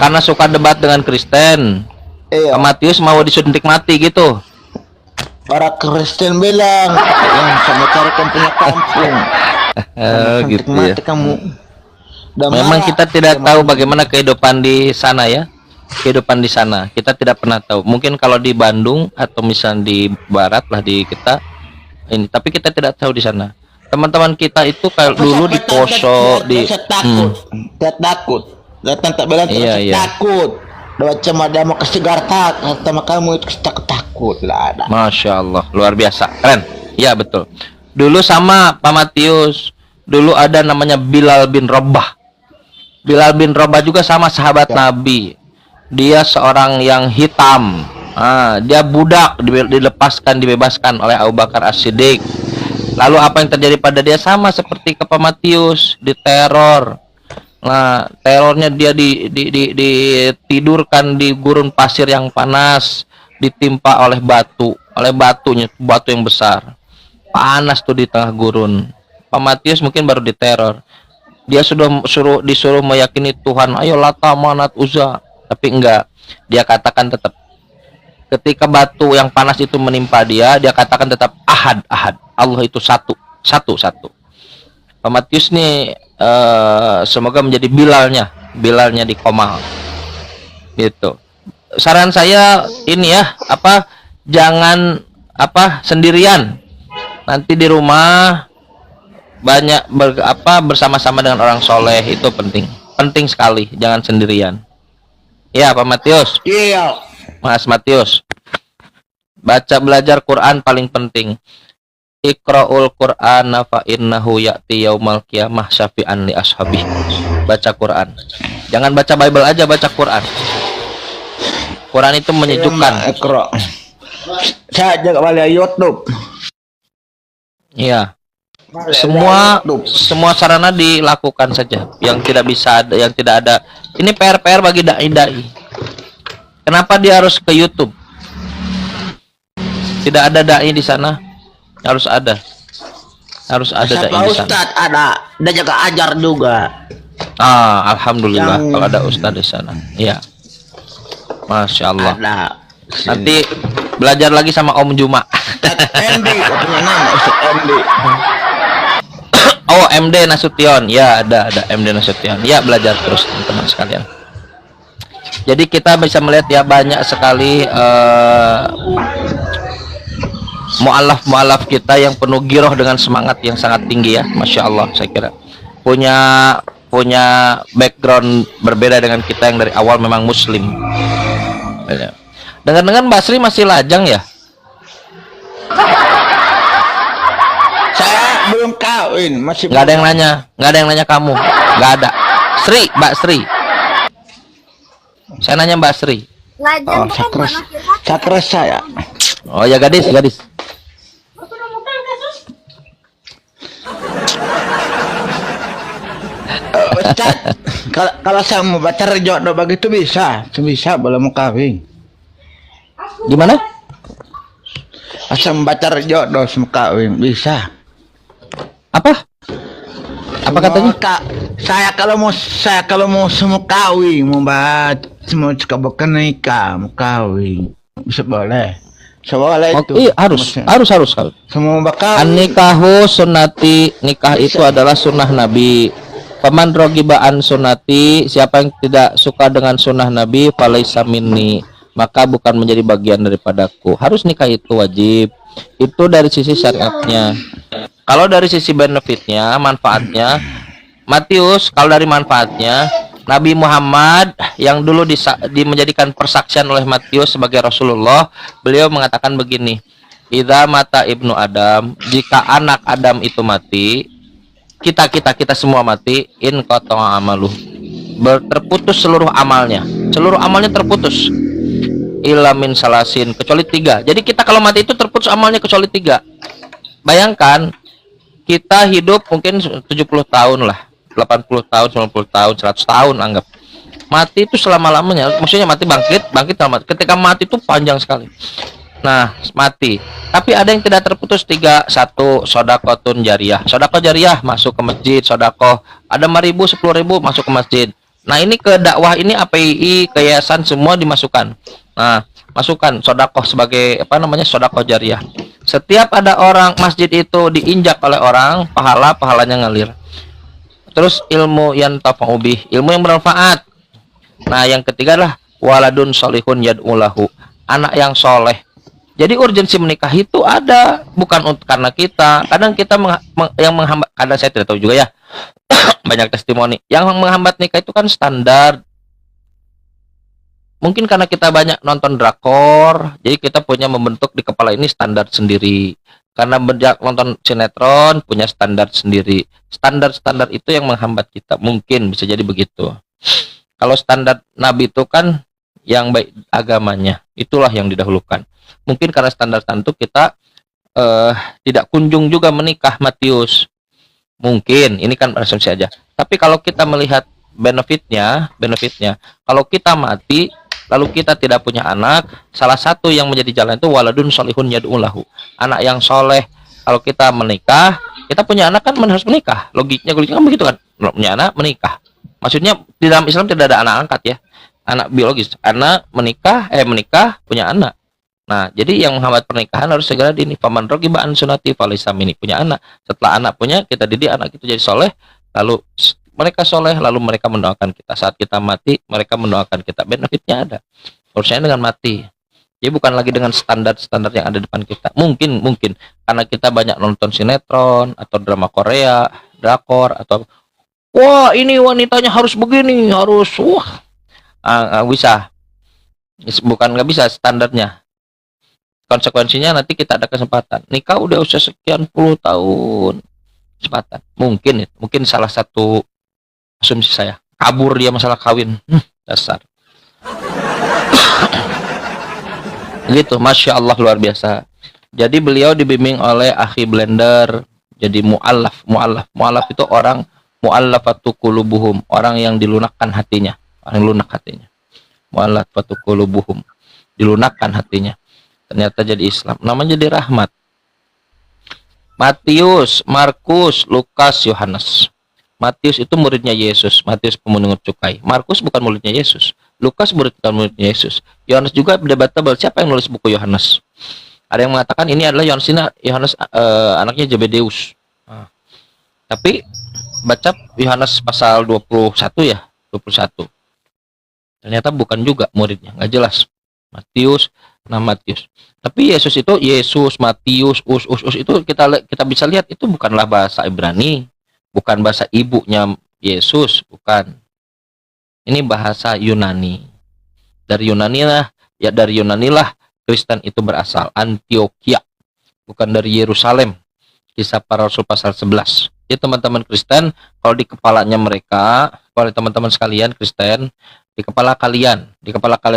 Karena suka debat dengan Kristen. Iya. Pak Matius mau disuntik mati gitu. Orang Kristen bilang yang sama cari punya kampung. Gitu mati ya. Kamu Memang kita tidak tahu bagaimana kehidupan di sana ya. Kehidupan di sana kita tidak pernah tahu. Mungkin kalau di Bandung atau misalnya di barat lah di kita ini, tapi kita tidak tahu di sana. Teman-teman kita itu kalau dulu di Poso di takut. Datang tak bilang Iya. takut. Macam ada mau kasih gartak sama kamu itu takut lah ada. Masya Allah, luar biasa, keren. Ya betul. Dulu sama Pak Matius, dulu ada namanya Bilal bin Rabah. Bilal bin Rabah juga sama sahabat Nabi. Dia seorang yang hitam. Dia budak, dibebaskan oleh Abu Bakar As-Siddiq. Lalu apa yang terjadi pada dia sama seperti ke Pak Matius, diteror. Nah, terornya dia ditidurkan di gurun pasir yang panas, ditimpa oleh batu yang besar. Panas tuh di tengah gurun. Pak Matius mungkin baru diteror. Dia sudah disuruh meyakini Tuhan, ayo Lata, Manat, Uzza, tapi enggak. Dia katakan tetap, ketika batu yang panas itu menimpa dia katakan tetap ahad. Allah itu satu. Pak Matius nih semoga menjadi Bilalnya di Komal. Gitu. Saran saya ini ya, jangan sendirian. Nanti di rumah banyak bersama-sama dengan orang soleh, itu penting sekali, jangan sendirian. Ya Pak Matius. Iya. Mas Matius, belajar Quran paling penting. Iqra'ul Qur'ana fa innahu ya'ti yaumal qiyamah syafi'an li ashabi. Baca Quran. Jangan baca Bible aja, baca Quran. Quran itu menyejukkan. Iqra. Saya jaga balik YouTube. Iya. Semua sarana dilakukan saja. Yang tidak bisa ada, yang tidak ada. Ini PR bagi dai. Kenapa dia harus ke YouTube? Tidak ada dai di sana. Harus ada dai di sana. Ustaz ada, dan jaga ajar juga. Alhamdulillah kalau ada ustaz di sana. Iya. Masya Allah. Ada. Nanti belajar lagi sama Om Juma. MD, punya nama Ustaz MD. Oh, MD Nasution. Ya, ada MD Nasution. Ya, belajar terus teman-teman sekalian. Jadi kita bisa melihat ya, banyak sekali mu'alaf kita yang penuh giroh dengan semangat yang sangat tinggi ya. Masya Allah, saya kira punya background berbeda dengan kita yang dari awal memang muslim. Dengan Basri masih lajang ya? Saya belum kawin, masih Nggak ada yang nanya kamu. Nggak ada. Mbak Sri. Saya nanya Mbak Sri. Oh, sakres saya. Oh ya, gadis. Ustaz, kalau saya mau baca jodoh begitu bisa boleh mau kawin. Gimana? Asal membaca jodoh mau kawin bisa. Apa katanya? Saya kalau mau semua kawin, mau suka bukan nikah, mau kawin bisa boleh. Soalnya itu. Iya, harus. Semua bakal. An-nikahu sunnati, nikah itu adalah sunnah Nabi. Paman rogibaan sunnati, siapa yang tidak suka dengan sunnah Nabi, falaisa minni, maka bukan menjadi bagian daripadaku. Harus nikah itu wajib. Itu dari sisi syariatnya. Kalau dari sisi benefitnya, manfaatnya, Matius, kalau dari manfaatnya, Nabi Muhammad yang dulu menjadikan persaksian oleh Matius sebagai Rasulullah, beliau mengatakan begini, idza mata ibnu Adam, jika anak Adam itu mati, kita semua mati, in qata'a amaluh, terputus seluruh amalnya terputus, illa min salasin, kecuali 3. Jadi kita kalau mati itu terputus amalnya kecuali 3. Bayangkan kita hidup mungkin 70 tahun lah, 80 tahun, 90 tahun, 100 tahun anggap. Mati itu selama-lamanya, maksudnya mati bangkit selamat. Ketika mati itu panjang sekali. Nah, mati. Tapi ada yang tidak terputus 3. 1, sodakotun jariyah. Sodakoh jariyah masuk ke masjid, sodakoh. Ada 5.000, 10.000 masuk ke masjid. Nah, ini ke dakwah ini API, ke yayasan semua dimasukkan. Nah, masukkan sodakoh sebagai sodakoh jariyah. Setiap ada orang masjid itu diinjak oleh orang, pahalanya ngalir. Terus ilmu yang tafa'ubih, ilmu yang bermanfaat. Nah, yang ketiga adalah waladun solihun yad'ulahu, anak yang soleh. Jadi urgensi menikah itu ada, bukan untuk karena kita. Kadang kita yang menghambat, kadang saya tidak tahu juga ya. Banyak testimoni. Yang menghambat nikah itu kan standar. Mungkin karena kita banyak nonton drakor, jadi kita punya membentuk di kepala ini standar sendiri. Karena banyak nonton sinetron, punya standar sendiri. Standar-standar itu yang menghambat kita. Mungkin bisa jadi begitu. Kalau standar Nabi itu kan yang baik agamanya, itulah yang didahulukan. Mungkin karena standar-standar itu kita tidak kunjung juga menikah, Matius. Mungkin, ini kan asumsi aja. Tapi kalau kita melihat benefitnya, kalau kita mati, lalu kita tidak punya anak, salah satu yang menjadi jalan itu waladun solihun yad'ulahu, anak yang soleh. Kalau kita menikah, kita punya anak kan harus menikah. Logiknya kan begitu kan, punya anak menikah. Maksudnya di dalam Islam tidak ada anak angkat ya, anak biologis. Anak menikah punya anak. Nah, jadi yang menghambat pernikahan harus segera dini. Faman rogiba an sunati falaysa minni, punya anak. Setelah anak punya, kita didik anak itu jadi soleh, lalu mereka soleh, lalu mereka mendoakan kita. Saat kita mati, mereka mendoakan kita. Benefitnya ada. Urusannya dengan mati. Jadi bukan lagi dengan standar-standar yang ada di depan kita. Mungkin karena kita banyak nonton sinetron atau drama Korea, drakor, atau wah ini wanitanya harus begini, harus bisa. Bukan nggak bisa standarnya. Konsekuensinya nanti kita ada kesempatan nikah udah usia sekian puluh tahun, kesempatan mungkin salah satu asumsi saya, kabur dia masalah kawin. Dasar. Gitu, Masya Allah, luar biasa. Jadi beliau dibimbing oleh akhi Blender, jadi mu'allaf itu orang, mu'allafatu qulubuhum, orang yang dilunakkan hatinya, orang yang lunak hatinya. Mu'allafatu qulubuhum, dilunakkan hatinya, ternyata jadi Islam, namanya jadi rahmat. Matius, Markus, Lukas, Yohanes. Matius itu muridnya Yesus, Matius pemungut cukai. Markus bukan muridnya Yesus, Lukas bukan muridnya Yesus. Yohanes juga debatable, siapa yang nulis buku Yohanes? Ada yang mengatakan ini adalah Yohanes anaknya Zebedeus. Tapi baca Yohanes pasal 21 ya, 21. Ternyata bukan juga muridnya, nggak jelas. Matius, nama Matius. Tapi Yesus itu Yesus, Matius, us itu kita bisa lihat itu bukanlah bahasa Ibrani, bukan bahasa ibunya Yesus, bukan. Ini bahasa Yunani. Dari Yunani lah Kristen itu berasal, Antioquia, bukan dari Yerusalem. Kisah Para Rasul pasal 11. Jadi teman-teman Kristen, kalau di kepalanya mereka, kalau teman-teman sekalian Kristen, di kepala kalian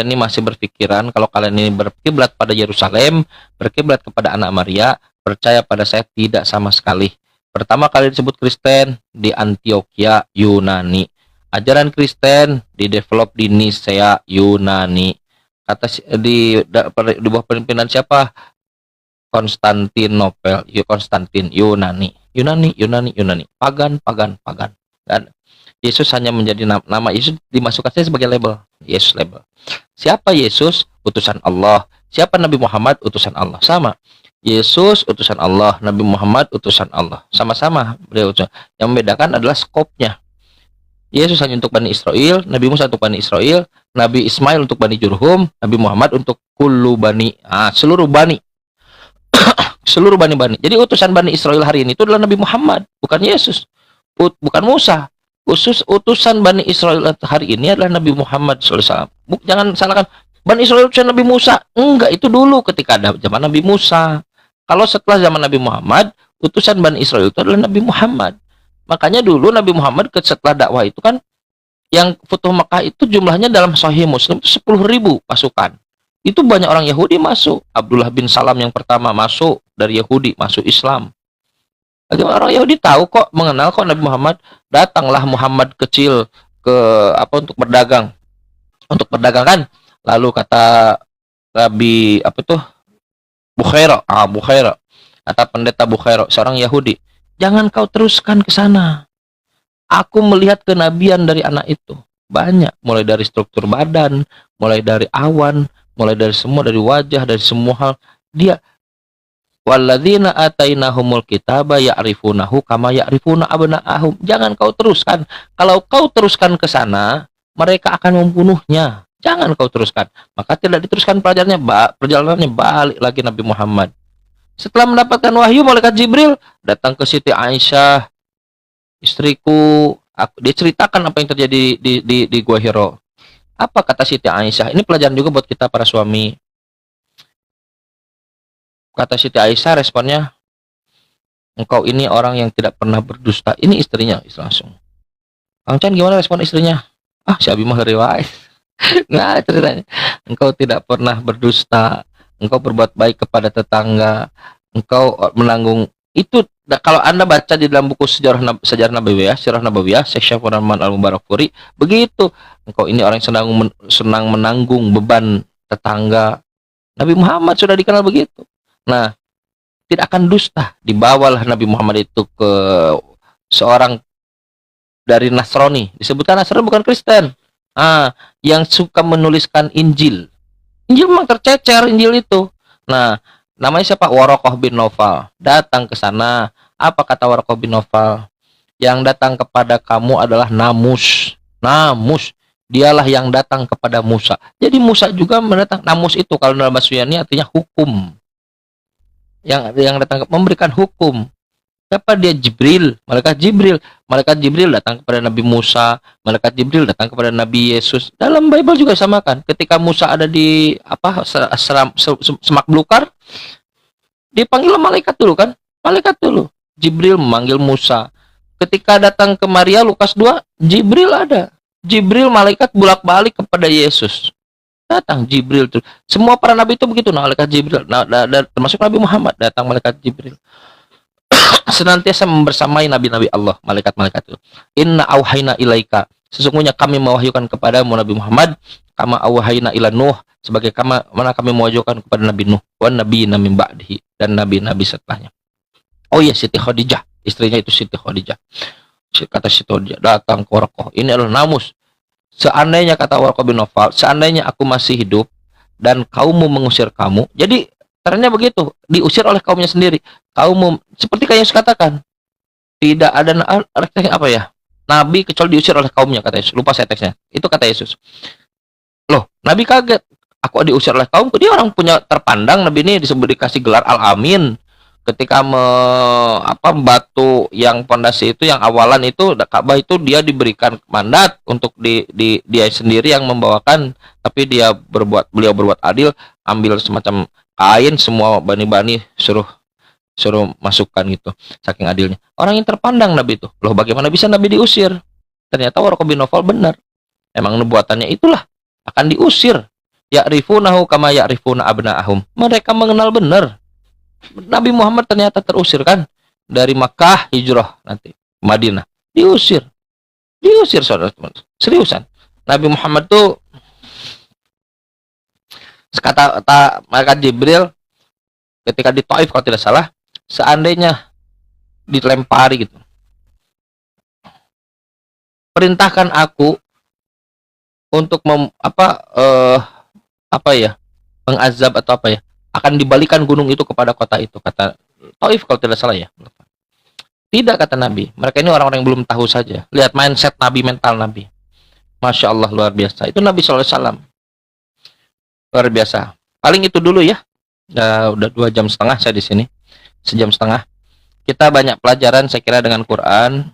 ini masih berpikiran kalau kalian ini berkiblat pada Yerusalem, berkiblat kepada anak Maria, percaya pada saya, tidak sama sekali. Pertama kali disebut Kristen di Antioquia, Yunani. Ajaran Kristen didevelop di Nisea, Yunani. Kata di bawah pimpinan siapa? Konstantinopel, Konstantin, Yunani. Pagan. Dan Yesus hanya menjadi nama Yesus dimasukkan saja sebagai label. Yesus label. Siapa Yesus? Utusan Allah. Siapa Nabi Muhammad? Utusan Allah. Sama. Yesus utusan Allah, Nabi Muhammad utusan Allah. Sama-sama beliau. Yang membedakan adalah skopnya. Yesus hanya untuk Bani Israel, Nabi Musa untuk Bani Israel, Nabi Ismail untuk Bani Jurhum, Nabi Muhammad untuk kullu bani. Seluruh bani. Seluruh bani-bani. Jadi utusan Bani Israel hari ini itu adalah Nabi Muhammad, bukan Yesus. Bukan Musa. Utusan Bani Israel hari ini adalah Nabi Muhammad SAW. Jangan salahkan Bani Israel utusan Nabi Musa. Enggak, itu dulu ketika ada zaman Nabi Musa. Kalau setelah zaman Nabi Muhammad, utusan Bani Israel itu adalah Nabi Muhammad. Makanya dulu Nabi Muhammad setelah dakwah itu kan, yang Futuh Makkah itu jumlahnya dalam Sahih Muslim itu 10.000 pasukan. Itu banyak orang Yahudi masuk. Abdullah bin Salam yang pertama masuk dari Yahudi, masuk Islam. Bagaimana orang Yahudi tahu kok, mengenal kok Nabi Muhammad. Datanglah Muhammad kecil ke untuk berdagang. Untuk berdagang kan. Lalu kata Rabi Bukhaira, kata pendeta Bukhaira, seorang Yahudi, jangan kau teruskan ke sana. Aku melihat kenabian dari anak itu. Banyak, mulai dari struktur badan, mulai dari awan, mulai dari semua, dari wajah, dari semua hal. Dia Walladzina atainahumul kitaba ya'rifunahu kama ya'rifuna abna'ahum. Jangan kau teruskan. Kalau kau teruskan ke sana, mereka akan membunuhnya. Jangan kau teruskan. Maka tidak diteruskan perjalanannya, balik lagi Nabi Muhammad. Setelah mendapatkan wahyu, malaikat Jibril datang ke Siti Aisyah, istriku. Dia ceritakan apa yang terjadi di Gua Hiro. Apa kata Siti Aisyah? Ini pelajaran juga buat kita para suami. Kata Siti Aisyah, responnya, engkau ini orang yang tidak pernah berdusta. Ini istrinya, langsung. Kang Chan gimana respon istrinya? Ah, si Abi mah riwayat. Nah, ceritanya. Engkau tidak pernah berdusta. Engkau berbuat baik kepada tetangga. Engkau menanggung itu. Kalau Anda baca di dalam buku sejarah Nabawiyah, Sirah Nabawiyah, Syekh Syafur Rahman Al-Mubarakfuri, begitu. Engkau ini orang yang senang menanggung beban tetangga. Nabi Muhammad sudah dikenal begitu. Nah, tidak akan dusta. Dibawalah Nabi Muhammad itu ke seorang dari Nasrani. Disebutkan Nasrani bukan Kristen. Yang suka menuliskan Injil. Injil memang tercecer, Injil itu. Nah, namanya siapa? Waraqah bin Naufal. Datang ke sana. Apa kata Waraqah bin Naufal? Yang datang kepada kamu adalah Namus. Namus. Dialah yang datang kepada Musa. Jadi Musa juga mendatang. Namus itu kalau dalam bahasa Yunani artinya hukum. Yang datang memberikan hukum. Siapa dia? Jibril, malaikat Jibril. Malaikat Jibril datang kepada Nabi Musa, malaikat Jibril datang kepada Nabi Yesus. Dalam Bible juga samakan. Ketika Musa ada di semak belukar, dipanggil malaikat dulu kan? Malaikat dulu. Jibril memanggil Musa. Ketika datang ke Maria Lukas 2, Jibril ada. Jibril malaikat bolak-balik kepada Yesus. Datang Jibril tuh. Semua para nabi itu begitu, malaikat Jibril. Termasuk Nabi Muhammad datang malaikat Jibril. Senantiasa membersamai nabi-nabi Allah, malaikat-malaikat itu. Inna auhayna ilaika, sesungguhnya kami mewahyukan kepadamu Nabi Muhammad, kama auhayna ila Nuh, sebagai mana kami mewahyukan kepada Nabi Nuh, wan nabiyina min ba'dihi, dan nabi-nabi setelahnya. Oh iya, Siti Khadijah, istrinya itu Siti Khadijah. Kata Siti Khadijah, datang ke Waraqah, ini adalah Namus. Seandainya, kata Waraqah bin Naufal, seandainya aku masih hidup dan kaummu mengusir kamu, jadi caranya begitu, diusir oleh kaumnya sendiri. Kaum seperti kayak Yesus katakan, tidak ada apa ya, nabi kecuali diusir oleh kaumnya, kata Yesus. Lupa saya teksnya. Itu kata Yesus. Loh, nabi kaget. Aku diusir oleh kaumku. Dia orang punya terpandang, nabi ini dikasih gelar Al-Amin. Ketika batu yang pondasi itu, yang awalan itu Ka'bah itu, dia diberikan mandat untuk dia sendiri yang membawakan, tapi beliau berbuat adil, ambil semacam kain, semua bani-bani suruh masukkan gitu, saking adilnya. Orang yang terpandang nabi itu. Loh, bagaimana bisa nabi diusir? Ternyata Waraqah bin Naufal benar. Emang nubuatannya itulah akan diusir. Ya'rifunahu kama ya'rifuna abna'ahum. Mereka mengenal benar. Nabi Muhammad ternyata terusir kan dari Makkah, hijrah nanti Madinah. Diusir, saudara-teman. Seriusan. Nabi Muhammad tuh kata malaikat Jibril ketika di Taif kalau tidak salah, seandainya dilempari gitu, perintahkan aku untuk mengazab atau akan dibalikan gunung itu kepada kota itu, kata Taif kalau tidak salah ya. Tidak, kata Nabi, mereka ini orang-orang yang belum tahu saja. Lihat mindset Nabi, mental Nabi, Masya Allah, luar biasa. Itu Nabi SAW, luar biasa. Paling itu dulu ya. Udah 2 jam setengah saya di sini, 1 jam setengah. Kita banyak pelajaran saya kira dengan Quran.